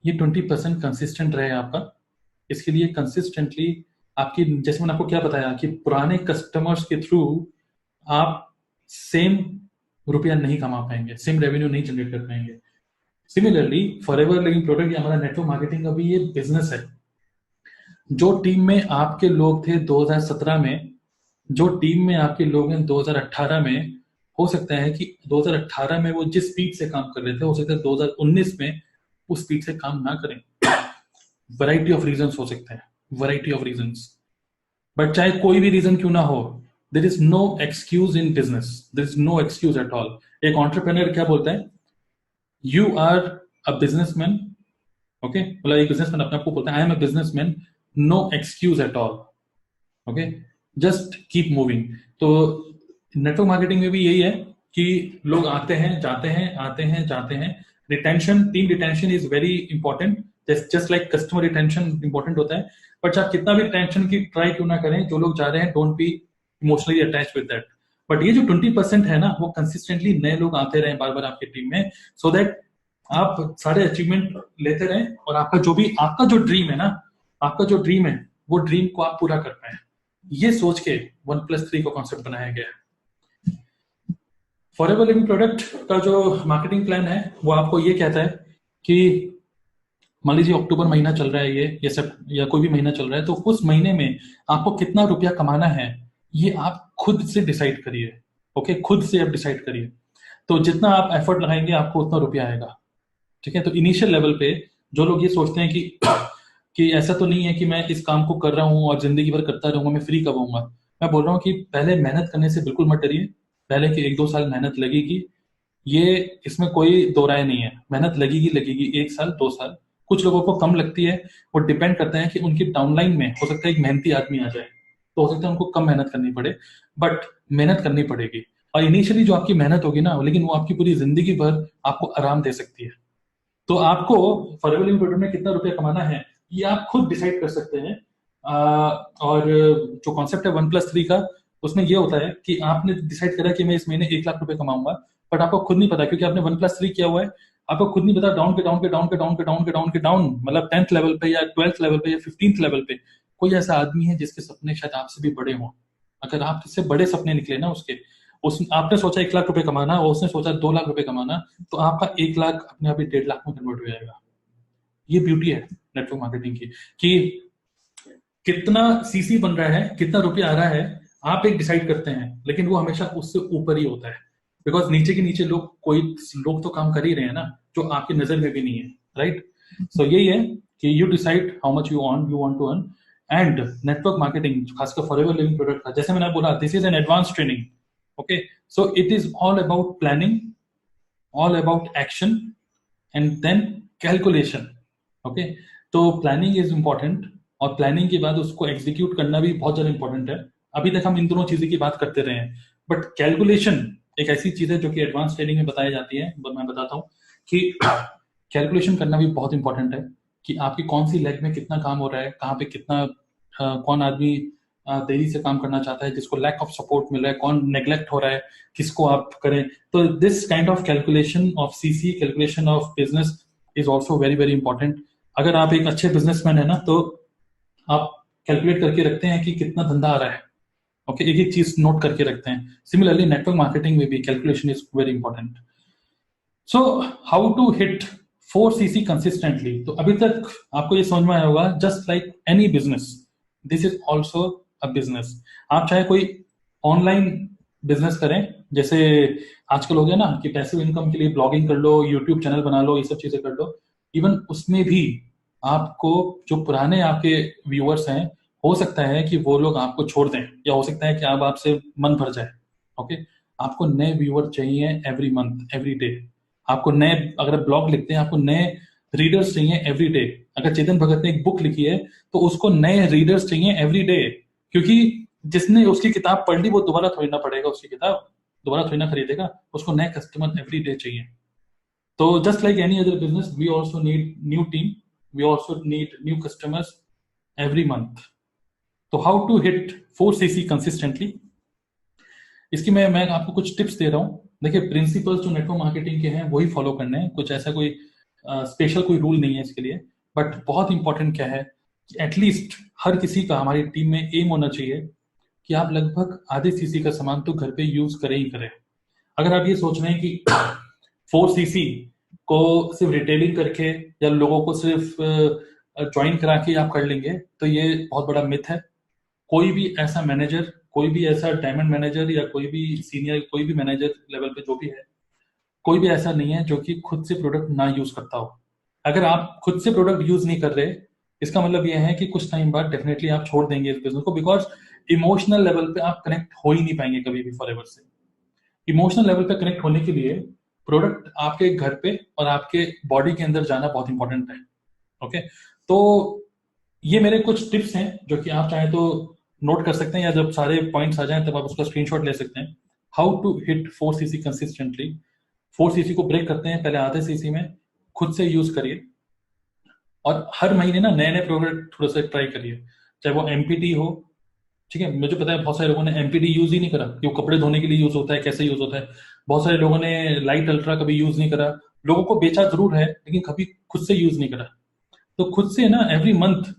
ये 20% कंसिस्टेंट रहे आपका। इसके लिए कंसिस्टेंटली आपकी, जैसे मैंने आपको क्या बताया कि पुराने कस्टमर्स के थ्रू आप सेम रुपया नहीं कमा पाएंगे, सेम रेवेन्यू नहीं जनरेट कर पाएंगे। सिमिलरली फॉरएवर लिविंग प्रोडक्ट, हमारा नेटवर्क मार्केटिंग का भी ये बिजनेस है। जो टीम में आपके लोग थे 2017 में, जो टीम में आपके लोग हैं 2018 में, हो सकता है कि 2018 में वो जिस स्पीड से काम कर रहे थे, हो सकता है 2019 में उस स्पीड से काम ना करें। वैरायटी ऑफ रीजंस हो सकते हैं, वैरायटी ऑफ रीजंस, बट चाहे कोई भी रीजन क्यों ना हो, there is no excuse in business, there is no excuse at all. एक एंटरप्रेन्योर क्या बोलता है, you are a businessman. Okay, मतलब एक बिजनेसमैन अपने आप को बोलता है I am a businessman, no excuse at all. Okay, just keep moving. तो नेटवर्क मार्केटिंग में भी यही है कि लोग आते हैं जाते हैं, आते हैं जाते हैं। Retention, team retention is very important, just like customer retention important होता है। बट आप कितना भी रिटेंशन की ट्राई क्यों ना करें, जो लोग जा रहे हैं don't be emotionally attach with that. But ये जो 20% है ना, वो कंसिस्टेंटली नए लोग आते रहे बार बार आपकी टीम में, सो दैट आप सारे अचीवमेंट लेते रहें और आपका जो ड्रीम है ना, आपका जो ड्रीम है, वो ड्रीम को आप पूरा कर पाए। ये सोच के 1+3 को कॉन्सेप्ट बनाया गया है। फॉरएवर लिविंग प्रोडक्ट का जो मार्केटिंग प्लान है वो आपको ये कहता है कि मान लीजिए अक्टूबर महीना चल रहा है, ये सब या कोई भी महीना चल रहा है, तो उस महीने में आपको कितना रुपया कमाना है ये आप खुद से डिसाइड करिए। ओके, खुद से आप डिसाइड करिए। तो जितना आप एफर्ट लगाएंगे आपको उतना रुपया आएगा। ठीक है, तो इनिशियल लेवल पे जो लोग ये सोचते हैं कि ऐसा तो नहीं है कि मैं इस काम को कर रहा हूँ और जिंदगी भर करता रहूंगा, मैं फ्री कब होऊंगा। मैं बोल रहा हूँ कि पहले मेहनत करने से बिल्कुल मत डरिए। पहले कि 1-2 साल मेहनत लगेगी, ये इसमें कोई दो राय नहीं है। मेहनत लगेगी लगेगी, 1 साल 2 साल, कुछ लोगों को कम लगती है। वो डिपेंड करता है कि उनकी डाउनलाइन में हो सकता है एक मेहनती आदमी आ जाए, तो हो सकता है उनको कम मेहनत करनी पड़े, बट मेहनत करनी पड़ेगी। और इनिशियली जो आपकी मेहनत होगी ना, लेकिन वो आपकी पूरी जिंदगी भर आपको आराम दे सकती है। तो आपको फॉरएवर लिविंग प्रोडक्ट में कितना रुपया कमाना है ये आप खुद डिसाइड कर सकते हैं। और जो कॉन्सेप्ट है 1+3 का, उसमें ये होता है कि आपने डिसाइड करा कि मैं इस महीने 1 लाख रुपए कमाऊंगा, बट आपको खुद नहीं पता क्योंकि आपने 1+3 किया हुआ है। आपको खुद नहीं पता डाउन के डाउन के डाउन के डाउन के डाउन के डाउन के डाउन, मतलब 10th लेवल पे या 12th लेवल पे या 15th लेवल पे कोई ऐसा आदमी है जिसके सपने शायद आपसे भी बड़े हों। अगर आपसे बड़े सपने निकले ना उसके, उस आपने सोचा 1 लाख रुपए कमाना और उसने सोचा 2 लाख रुपए कमाना, तो आपका 1 लाख अपने आप ही 1.5 लाख में कन्वर्ट हो जाएगा। ये ब्यूटी है नेटवर्क मार्केटिंग की कि कितना सीसी बन रहा है, कितना रुपया आ रहा है, आप एक डिसाइड करते हैं, लेकिन वो हमेशा उससे ऊपर ही होता है। बिकॉज नीचे के नीचे लोग तो काम कर ही रहे हैं ना, जो आपकी नजर में भी नहीं है। राइट, सो यही है कि you decide how much you want to earn. And network marketing खासकर फॉरएवर लिविंग प्रोडक्ट का, जैसे मैंने बोला, this is an advance training. Okay, so it is all about planning, all about action and then calculation. Okay, तो planning is important और planning के बाद उसको एग्जीक्यूट करना भी बहुत ज्यादा इंपॉर्टेंट है। अभी तक हम इन दोनों चीजों की बात करते रहे हैं, बट कैलकुलेशन एक ऐसी चीज है जो कि एडवांस ट्रेनिंग में बताई जाती है। मैं बताता हूँ कि कैलकुलेशन करना भी बहुत इंपॉर्टेंट है कि आपकी कौन सी लेग में कितना काम हो रहा है, कहाँ पे कितना कौन आदमी देरी से काम करना चाहता है, जिसको लैक ऑफ सपोर्ट मिल रहा है, कौन नेग्लेक्ट हो रहा है, किसको आप करें। तो this kind of calculation of CC, calculation of business is also very very important. अगर आप एक अच्छे बिजनेसमैन है ना, तो आप कैलकुलेट करके रखते हैं कि कितना धंधा आ रहा है। ओके, एक एक चीज नोट करके रखते हैं। सिमिलरली नेटवर्क मार्केटिंग में भी calculation is very important. So how to hit 4cc consistently. तो अभी तक आपको ये समझ में आया होगा, just like any business, this is also a business. आप चाहे कोई ऑनलाइन बिजनेस करें, जैसे आजकल हो गया ना कि पैसिव इनकम के लिए ब्लॉगिंग कर लो, यूट्यूब चैनल बना लो, ये सब चीजें कर लो। इवन उसमें भी आपको जो पुराने आपके व्यूअर्स हैं, हो सकता है कि वो लोग आपको छोड़ दें, या हो सकता है कि आप आपसे मन भर जाए। ओके, आपको नए व्यूअर चाहिए एवरी मंथ, एवरी डे। आपको नए, अगर आप ब्लॉग लिखते हैं, आपको नए रीडर्स चाहिए एवरी डे। अगर चेतन भगत ने एक बुक लिखी है तो उसको नए रीडर्स चाहिए एवरी डे, क्योंकि जिसने उसकी किताब पढ़ ली वो दोबारा थोड़ी ना पढ़ेगा, उसकी किताब दोबारा थोड़ी ना खरीदेगा, उसको नए कस्टमर एवरी डे चाहिए। तो just like any other business, we also need new team, we also need new customers every month. तो how to hit 4cc consistently, इसकी मैं आपको कुछ टिप्स दे रहा हूँ। देखिए, प्रिंसिपल्स जो नेटवर्क मार्केटिंग के हैं वही फॉलो करने हैं, कुछ ऐसा कोई स्पेशल कोई रूल नहीं है इसके लिए। बट बहुत इंपॉर्टेंट क्या है कि एटलीस्ट हर किसी का, हमारी टीम में एम होना चाहिए कि आप लगभग आधे सीसी का सामान तो घर पे यूज करें ही करें। अगर आप ये सोच रहे हैं कि 4cc को सिर्फ रिटेलिंग करके या लोगों को सिर्फ ज्वाइन करा के आप कर लेंगे, तो ये बहुत बड़ा मिथ है। कोई भी ऐसा मैनेजर, कोई भी ऐसा डायमंड मैनेजर या कोई भी सीनियर, कोई भी मैनेजर लेवल पे जो भी है, कोई भी ऐसा नहीं है जो कि खुद से प्रोडक्ट ना यूज करता हो। अगर आप खुद से प्रोडक्ट यूज नहीं कर रहे, इसका मतलब यह है कि कुछ टाइम बाद डेफिनेटली आप छोड़ देंगे इस बिजनेस को, बिकॉज इमोशनल लेवल पे आप कनेक्ट हो ही नहीं पाएंगे कभी भी फॉर एवर से। इमोशनल लेवल पे कनेक्ट होने के लिए प्रोडक्ट आपके घर पे और आपके बॉडी के अंदर जाना बहुत इंपॉर्टेंट है। ओके, तो ये मेरे कुछ टिप्स हैं जो कि आप चाहें तो नोट कर सकते हैं, या जब सारे पॉइंट्स आ जाएं तब आप उसका स्क्रीनशॉट ले सकते हैं। How to hit 4cc consistently. 4cc को ब्रेक करते हैं पहले आधे सीसी में, खुद से यूज करिए, और हर महीने ना नए नए प्रोडक्ट थोड़ा सा ट्राई करिए, चाहे वो एमपीटी हो। ठीक है, मुझे पता है बहुत सारे लोगों ने एमपीडी यूज ही नहीं करा कि वो कपड़े धोने के लिए यूज होता है, कैसे यूज होता है। बहुत सारे लोगों ने लाइट अल्ट्रा कभी यूज नहीं करा, लोगों को बेचा जरूर है लेकिन कभी खुद से यूज नहीं करा। तो खुद से ना एवरी मंथ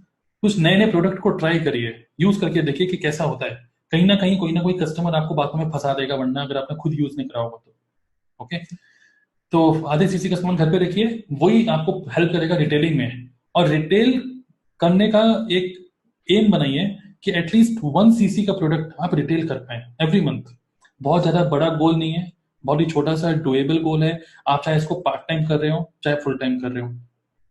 कुछ नए नए प्रोडक्ट को ट्राई करिए, यूज करके देखिए कि कैसा होता है। कहीं ना कोई कस्टमर आपको बातों में फंसा देगा, वरना अगर आपने खुद यूज नहीं करा होगा तो। ओके, तो आधे सीसी का सामान घर पे रखिए, वही आपको हेल्प करेगा रिटेलिंग में। और रिटेल करने का एक एम बनाइए कि एटलीस्ट 1cc का प्रोडक्ट आप रिटेल कर पाए एवरी मंथ। बहुत ज्यादा बड़ा गोल नहीं है, बहुत ही छोटा सा डुएबल गोल है। आप चाहे इसको पार्ट टाइम कर रहे हो चाहे फुल टाइम कर रहे हो,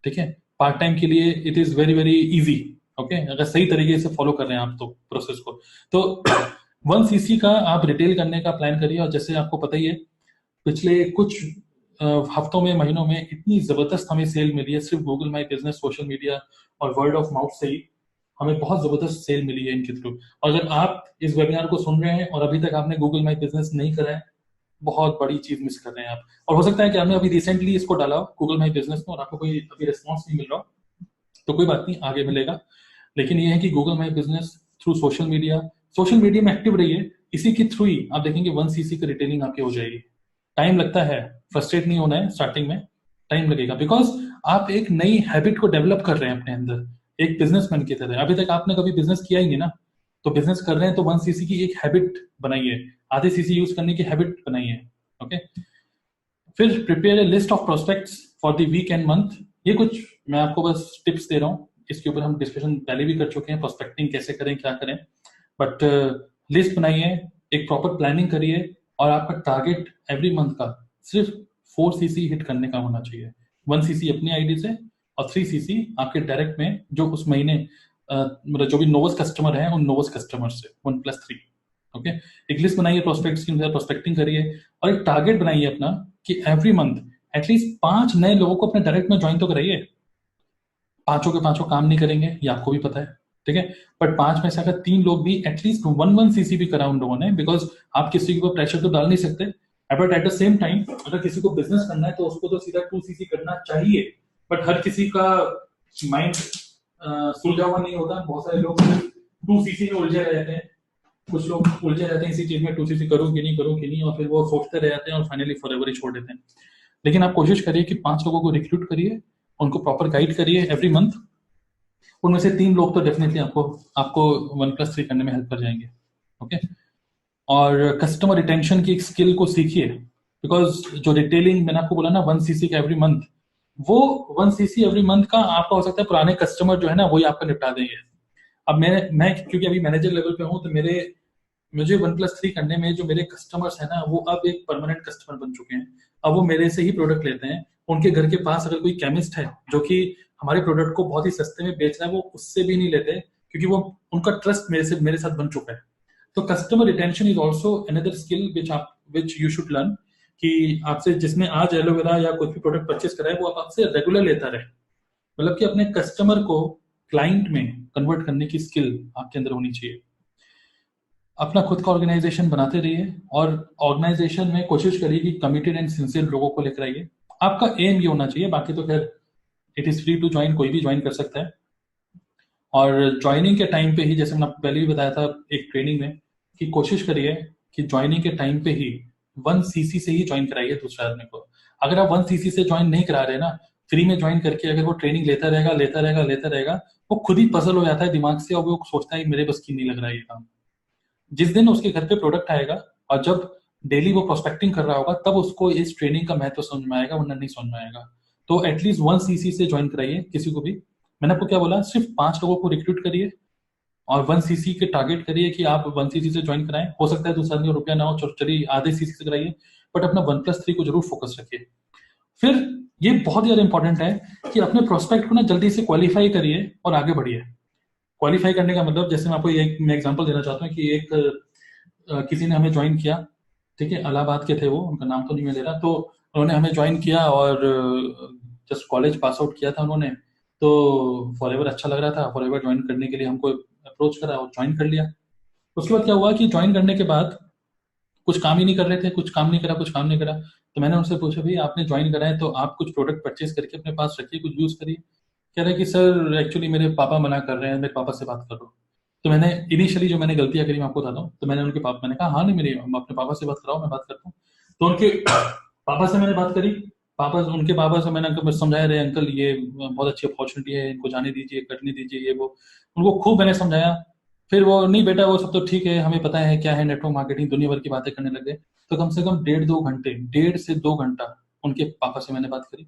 ठीक है। पार्ट टाइम के लिए it is very very easy. Okay, अगर सही तरीके से फॉलो कर रहे हैं आप तो प्रोसेस को, तो 1cc का आप रिटेल करने का प्लान करिए। और जैसे आपको पता ही है, पिछले कुछ हफ्तों में, महीनों में इतनी जबरदस्त हमें सेल मिली है सिर्फ Google my business, social media और वर्ड ऑफ माउथ से ही हमें बहुत जबरदस्त सेल मिली है इनके थ्रू। अगर आप इस वेबिनार को सुन रहे हैं और अभी तक आपने गूगल माई बिजनेस नहीं करा है, बहुत बड़ी चीज मिस कर रहे हैं आप। और हो सकता है कि आपने अभी रिसेंटली इसको डाला हो गूगल माई बिजनेस में और आपको कोई अभी रिस्पॉन्स नहीं मिल रहा, तो कोई बात नहीं, आगे मिलेगा। लेकिन ये है कि Google my business through social media में एक्टिव रहिए, इसी के थ्रू ही आप देखेंगे 1cc की रिटेलिंग आपकी हो जाएगी। टाइम लगता है, फ्रस्ट्रेट नहीं होना है, स्टार्टिंग में टाइम लगेगा, बिकॉज आप एक नई हैबिट को डेवलप कर रहे हैं अपने अंदर एक बिजनेसमैन की तरह। अभी तक आपने कभी बिजनेस किया ही नहीं ना, तो बिजनेस कर रहे हैं तो 1cc की एक हैबिट बनाइए, आधे सीसी यूज करने की हैबिट बनाइए। ओके, फिर prepare a list of prospects for the week and month. ये कुछ मैं आपको बस टिप्स दे रहा हूँ, इसके ऊपर हम डिस्कशन पहले भी कर चुके हैं, प्रोस्पेक्टिंग कैसे करें, क्या करें। बट लिस्ट बनाइए, एक प्रॉपर प्लानिंग करिए, और आपका टारगेट एवरी मंथ का सिर्फ 4cc हिट करने का होना चाहिए। 1cc अपनी आईडी से और 3cc आपके डायरेक्ट में जो उस महीने मतलब जो भी नोवस कस्टमर है उन नोवस कस्टमर से 1+3। ओके, एक लिस्ट बनाइए प्रोस्पेक्ट्स की, प्रोस्पेक्टिंग करिए, और एक टारगेट बनाइए अपना कि एवरी मंथ एटलीस्ट 5 नए लोगों को अपने डायरेक्ट में ज्वाइन तो कराइए। पांचों के पांचों काम नहीं करेंगे, ये आपको भी पता है, ठीक है। बट 5 में से अगर 3 लोग भी एटलीस्ट 1cc भी करा उन लोगों ने, बिकॉज आप किसी को प्रेशर तो डाल नहीं सकते, but at the same time अगर किसी को बिजनेस करना है तो उसको तो सीधा 2cc करना चाहिए। बट हर किसी का माइंड सुलझा हुआ नहीं होता, बहुत सारे लोग 2cc में उलझे रहते हैं, कुछ लोग उलझे रहते हैं इसी चीज में 2cc करूं कि नहीं, और फिर वो सोचते रह जाते हैं और फाइनली फॉरएवर ही छोड़ देते हैं। लेकिन आप कोशिश करिए कि 5 लोगों को रिक्रूट करिए, उनको प्रॉपर गाइड करिए एवरी मंथ। उनमें से 3 लोग तो डेफिनेटली आपको आपको 1+3 करने में हेल्प कर जाएंगे। ओके, और कस्टमर रिटेंशन की एक स्किल को सीखिए, बिकॉज जो रिटेलिंग मैंने आपको बोला ना 1cc का एवरी मंथ, वो 1cc एवरी मंथ का आपका हो सकता है पुराने कस्टमर जो है ना वही आपका निपटा देंगे। अब मैं क्योंकि अभी मैनेजर लेवल पे हूँ, तो मुझे 1+3 करने में जो मेरे कस्टमर्स हैं ना वो अब एक परमानेंट कस्टमर बन चुके हैं। अब वो मेरे से ही प्रोडक्ट लेते हैं। उनके घर के पास अगर कोई केमिस्ट है जो कि हमारे प्रोडक्ट को बहुत ही सस्ते में बेच रहा है, वो उससे भी नहीं लेते, क्योंकि वो उनका ट्रस्ट मेरे साथ बन चुका है। तो customer retention is also another skill which you should learn, कि आपसे जिसने आज एलोवेरा या कुछ भी प्रोडक्ट परचेस करा है वो आपसे रेगुलर लेता रहे, मतलब कि अपने कस्टमर को क्लाइंट में कन्वर्ट करने की स्किल आपके अंदर होनी चाहिए। अपना खुद का ऑर्गेनाइजेशन बनाते रहिए और ऑर्गेनाइजेशन में कोशिश करिए कि कमिटेड एंड सिंसियर लोगों को लेकर आइए। आपका एम ये होना चाहिए, बाकी तो खैर it is free to join, कोई भी ज्वाइन कर सकता है। और ज्वाइनिंग के टाइम पे ही, जैसे मैंने आपको पहले भी बताया था एक ट्रेनिंग में, कि कोशिश करिए कि ज्वाइनिंग के टाइम पे ही 1 cc से ही ज्वाइन कराइए दूसरे आदमी को। अगर आप 1 cc से ज्वाइन नहीं करा रहे ना, फ्री में ज्वाइन करके अगर वो ट्रेनिंग लेता रहेगा, वो खुद ही पजल हो जाता है दिमाग से और वो सोचता है मेरे बस की नहीं लग रहा है ये काम। जिस दिन उसके घर पे प्रोडक्ट आएगा और जब डेली वो प्रोस्पेक्टिंग कर रहा होगा, तब उसको इस ट्रेनिंग का महत्व समझ में आएगा, वरना नहीं समझ में आएगा। तो एटलीस्ट 1 cc से ज्वाइन कराइए किसी को भी। मैंने आपको क्या बोला, सिर्फ 5 लोगों को रिक्रूट करिए और 1 cc के टारगेट करिए कि आप 1 cc से ज्वाइन कराएं। हो सकता है दूसरा आदमी को रुपया ना हो, चलिए आधे cc से कराइए, बट अपना 1+3 को जरूर फोकस रखिए। फिर ये बहुत ज्यादा इंपॉर्टेंट है कि अपने प्रोस्पेक्ट को ना जल्दी से क्वालिफाई करिए और आगे बढ़िए। क्वालिफाई करने का मतलब, जैसे मैं आपको एक मैं एग्जांपल देना चाहता हूँ कि एक किसी ने हमें ज्वाइन किया, ठीक है, इलाहाबाद के थे वो, उनका नाम तो नहीं मैं ले रहा, तो उन्होंने हमें ज्वाइन किया और जस्ट कॉलेज पास आउट किया था उन्होंने, तो फॉरएवर अच्छा लग रहा था, फॉरएवर ज्वाइन करने के लिए हमको अप्रोच करा और ज्वाइन कर लिया। उसके बाद क्या हुआ कि ज्वाइन करने के बाद कुछ काम ही नहीं कर रहे थे, कुछ काम नहीं करा। तो मैंने उनसे पूछा, भाई आपने ज्वाइन करा है तो आप कुछ प्रोडक्ट परचेज करके अपने पास रखिए, कुछ यूज करिए। कह रहे कि सर एक्चुअली मेरे पापा मना कर रहे हैं, मेरे पापा से बात करो। तो मैंने इनिशियली जो मैंने गलतियां करी मैं आपको बताता हूँ। तो मैंने उनके पापा, मैंने कहा हाँ नहीं, मेरी अपने पापा से बात कराओ, मैं बात करता हूँ। तो उनके पापा से मैंने बात करी। उनके पापा से मैंने बस समझाया, रहे अंकल ये बहुत अच्छी अपॉर्चुनिटी है, इनको जाने दीजिए, करने दीजिए, ये वो। उनको खूब मैंने समझाया। फिर वो, नहीं बेटा वो सब तो ठीक है, हमें पता है क्या है नेटवर्क मार्केटिंग, दुनिया भर की बातें करने लगे। तो कम से कम 1.5 से 2 घंटा उनके पापा से मैंने बात करी।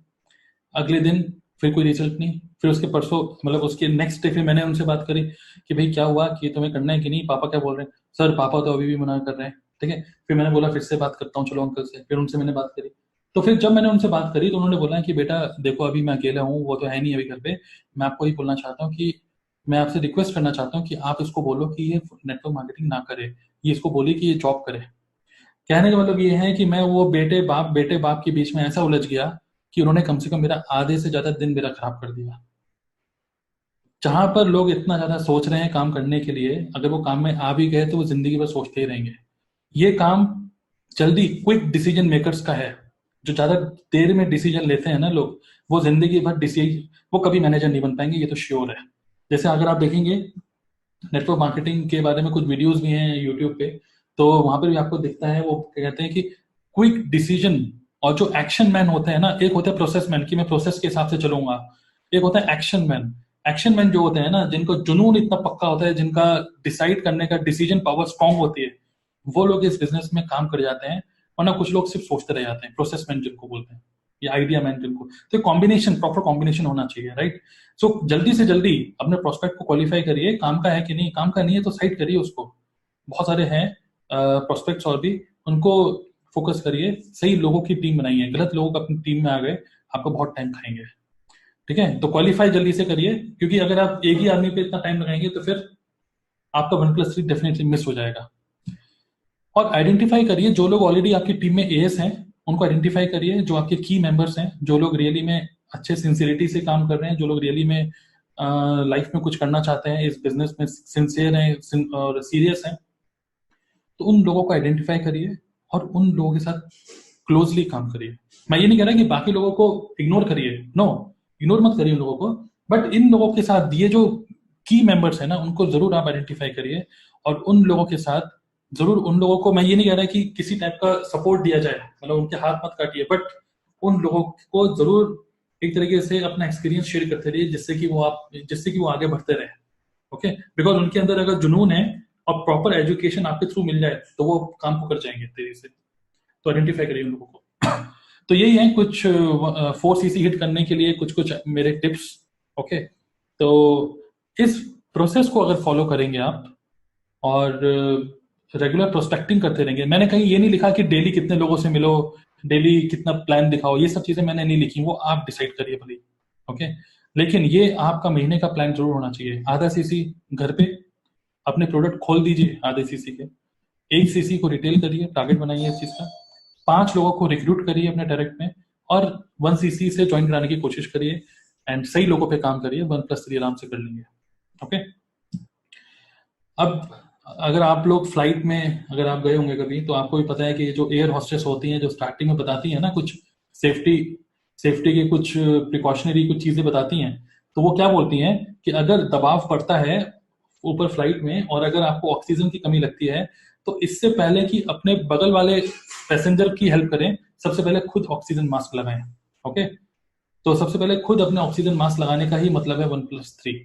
अगले दिन फिर कोई रिजल्ट नहीं। फिर उसके परसों, मतलब उसके नेक्स्ट डे, फिर मैंने उनसे बात करी कि भाई क्या हुआ, कि तुम्हें करना है कि नहीं, पापा क्या बोल रहे हैं। सर पापा तो अभी भी मना कर रहे हैं। ठीक है, फिर मैंने बोला फिर से बात करता हूँ, चलो अंकल से। फिर उनसे मैंने बात करी। तो फिर जब मैंने उनसे बात करी तो उन्होंने बोला कि बेटा देखो अभी मैं अकेला हूँ, वो तो है नहीं अभी घर पे, मैं आपको ही बोलना चाहता हूँ कि मैं आपसे रिक्वेस्ट करना चाहता हूँ कि आप इसको बोलो कि ये नेटवर्क मार्केटिंग ना करे, ये इसको बोले कि ये जॉब करे। कहने का मतलब ये है कि मैं वो बेटे बाप के बीच में ऐसा उलझ गया कि उन्होंने कम से कम मेरा आधे से ज्यादा दिन मेरा खराब कर दिया। जहां पर लोग इतना ज्यादा सोच रहे हैं काम करने के लिए, अगर वो काम में आ भी गए तो वो जिंदगी भर सोचते ही रहेंगे। ये काम जल्दी क्विक डिसीजन मेकर्स का है। जो ज्यादा देर में डिसीजन लेते हैं ना लोग, वो जिंदगी भर डिसीजन, वो कभी मैनेजर नहीं बन पाएंगे, ये तो श्योर है। जैसे अगर आप देखेंगे नेटवर्क मार्केटिंग के बारे में कुछ वीडियोस भी हैं यूट्यूब पे, तो वहां पर भी आपको दिखता है, वो क्या कहते हैं कि क्विक डिसीजन। और जो एक्शन मैन होते हैं ना, एक होता है प्रोसेस मैन कि मैं प्रोसेस के हिसाब से चलूंगा, एक होता है एक्शन मैन। एक्शन मैन जो होते हैं ना, जिनको जुनून इतना पक्का होता है, जिनका डिसाइड करने का डिसीजन पावर स्ट्रांग होती है, वो लोग इस बिजनेस में काम कर जाते हैं। वरना कुछ लोग सिर्फ सोचते रह जाते हैं, प्रोसेस मैन जिनको बोलते हैं, या आइडिया मैन जिनको। तो कॉम्बिनेशन, प्रॉपर कॉम्बिनेशन होना चाहिए, राइट। सो जल्दी से जल्दी अपने प्रोस्पेक्ट को क्वालिफाई करिए, काम का है कि नहीं, काम का नहीं है तो साइड करिए उसको। बहुत सारे हैं प्रोस्पेक्ट्स और भी, उनको फोकस करिए। सही लोगों की टीम बनाइए, गलत लोग अपनी टीम में आ गए आपको बहुत टाइम खाएंगे। ठीक है, तो क्वालिफाई जल्दी से करिए, क्योंकि अगर आप एक ही आदमी पे इतना टाइम लगाएंगे तो फिर आपका 1+3 डेफिनेटली मिस हो जाएगा। और आइडेंटिफाई करिए जो लोग ऑलरेडी आपकी टीम में एएस हैं, उनको आइडेंटिफाई करिए, जो आपके की मेंबर्स हैं, जो लोग रियली में अच्छे सिंसियरिटी से काम कर रहे हैं, जो लोग रियली में लाइफ में कुछ करना चाहते हैं, इस बिजनेस में सिंसियर हैं और सीरियस हैं। तो उन लोगों को आइडेंटिफाई करिए और उन लोगों के साथ क्लोजली काम करिए। मैं ये नहीं कह रहा कि बाकी लोगों को इग्नोर करिए, नो, इग्नोर मत करिए उन लोगों को, बट इन लोगों के साथ, ये जो की मेंबर्स है ना, उनको जरूर आप आइडेंटिफाई करिए। और उन लोगों के साथ जरूर, उन लोगों को, मैं ये नहीं कह रहा कि किसी टाइप का सपोर्ट दिया जाए, मतलब उनके हाथ मत काटिए, बट उन लोगों को जरूर एक तरीके से अपना एक्सपीरियंस शेयर करते रहिए, जिससे कि वो आगे बढ़ते रहे। ओके, बिकॉज उनके अंदर अगर जुनून है और प्रॉपर एजुकेशन आपके थ्रू मिल जाए तो वो काम को कर जाएंगे तेजी से। तो आइडेंटिफाई करिए उन लोगों को। तो यही है कुछ 4 cc हिट करने के लिए कुछ कुछ मेरे टिप्स। ओके, तो इस प्रोसेस को अगर फॉलो करेंगे आप और रेगुलर प्रोस्पेक्टिंग करते रहेंगे, मैंने कहीं ये नहीं लिखा कि डेली कितने लोगों से मिलो, डेली कितना प्लान दिखाओ, ये सब चीजें मैंने नहीं लिखी, वो आप डिसाइड करिए भले। ओके, लेकिन ये आपका महीने का प्लान जरूर होना चाहिए। आधा cc घर पे, अपने प्रोडक्ट खोल दीजिए आधे सीसी के, 1 सीसी को रिटेल करिए, टारगेट बनाइए इस चीज का, 5 लोगों को रिक्रूट करिए अपने डायरेक्ट में, और 1 सीसी से ज्वाइन कराने की कोशिश करिए, एंड सही लोगों पे काम करिए, 1+3 आराम से कर लेंगे। ओके। अब अगर आप लोग फ्लाइट में अगर आप गए होंगे कभी, तो आपको भी पता है कि जो एयर हॉस्टेस होती हैं, जो स्टार्टिंग में बताती हैं ना कुछ सेफ्टी सेफ्टी की कुछ प्रिकॉशनरी कुछ चीजें बताती हैं, तो वो क्या बोलती हैं कि अगर दबाव पड़ता है ऊपर फ्लाइट में और अगर आपको ऑक्सीजन की कमी लगती है, तो इससे पहले कि अपने बगल वाले पैसेंजर की हेल्प करें, सबसे पहले खुद ऑक्सीजन मास्क लगाएं। ओके। तो सबसे पहले खुद अपने ऑक्सीजन मास्क लगाने का ही मतलब है 1+3।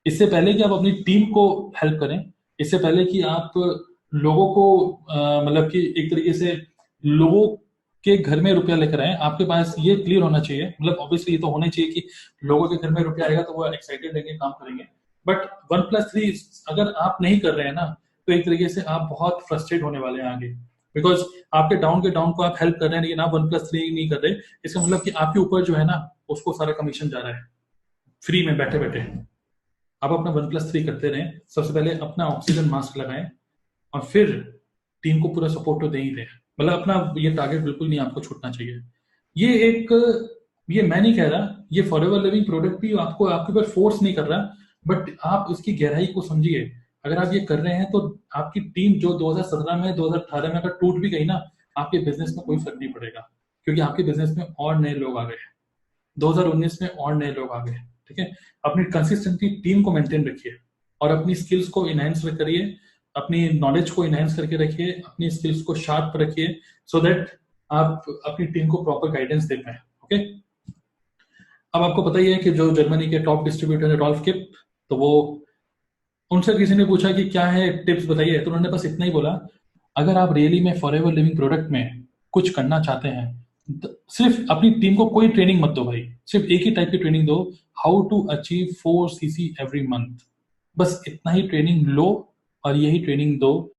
इससे पहले कि आप अपनी टीम को हेल्प करें, इससे पहले कि आप लोगों को मतलब कि एक तरीके से लोगों के घर में रुपया लेकर आए, आपके पास ये क्लियर होना चाहिए, मतलब ऑब्वियसली ये तो होना चाहिए कि लोगों के घर में रुपया आएगा तो वो एक्साइटेड रहेंगे, काम करेंगे। बट 1+3 अगर आप नहीं कर रहे हैं ना, तो एक तरीके से आप बहुत फ्रस्ट्रेट होने वाले हैं आगे, बिकॉज आपके डाउन के डाउन को आप हेल्प कर रहे हैं लेकिन आप 1+3 नहीं कर रहे। इसका मतलब कि आपके ऊपर जो है ना, उसको सारा कमीशन जा रहा है फ्री में बैठे बैठे। आप अपना 1+3 करते रहें, सबसे पहले अपना ऑक्सीजन मास्क लगाएं, और फिर टीम को पूरा सपोर्ट तो दे ही दें। मतलब अपना ये टारगेट बिल्कुल नहीं आपको छूटना चाहिए। ये मैं नहीं कह रहा, ये फॉरएवर लिविंग प्रोडक्ट भी आपको आपके ऊपर फोर्स नहीं कर रहा, बट आप उसकी गहराई को समझिए। अगर आप ये कर रहे हैं तो आपकी टीम जो 2017 में 2018 में अगर टूट भी गई ना, आपके बिजनेस में कोई फर्क नहीं पड़ेगा, क्योंकि आपके बिजनेस में और नए लोग आ गए, 2019 में और नए लोग आ गए। ठीक है। अपनी कंसिस्टेंटली टीम को मेंटेन रखिए और अपनी स्किल्स को इनहेंस करिए, अपनी नॉलेज को इनहेंस करके रखिए, अपनी स्किल्स को शार्प रखिए, सो दैट आप अपनी टीम को प्रॉपर गाइडेंस दे पाए। ओके। अब आपको पता ही है कि जो जर्मनी के टॉप डिस्ट्रीब्यूटर है रॉल्फ किप, तो वो उनसे किसी ने पूछा कि क्या है टिप्स बताइए, तो उन्होंने बस इतना ही बोला, अगर आप रियली में फॉरएवर लिविंग प्रोडक्ट में कुछ करना चाहते हैं, सिर्फ अपनी टीम को कोई ट्रेनिंग मत दो भाई, सिर्फ एक ही टाइप की ट्रेनिंग दो, how to achieve 4 CC every month. बस इतना ही ट्रेनिंग लो और यही ट्रेनिंग दो,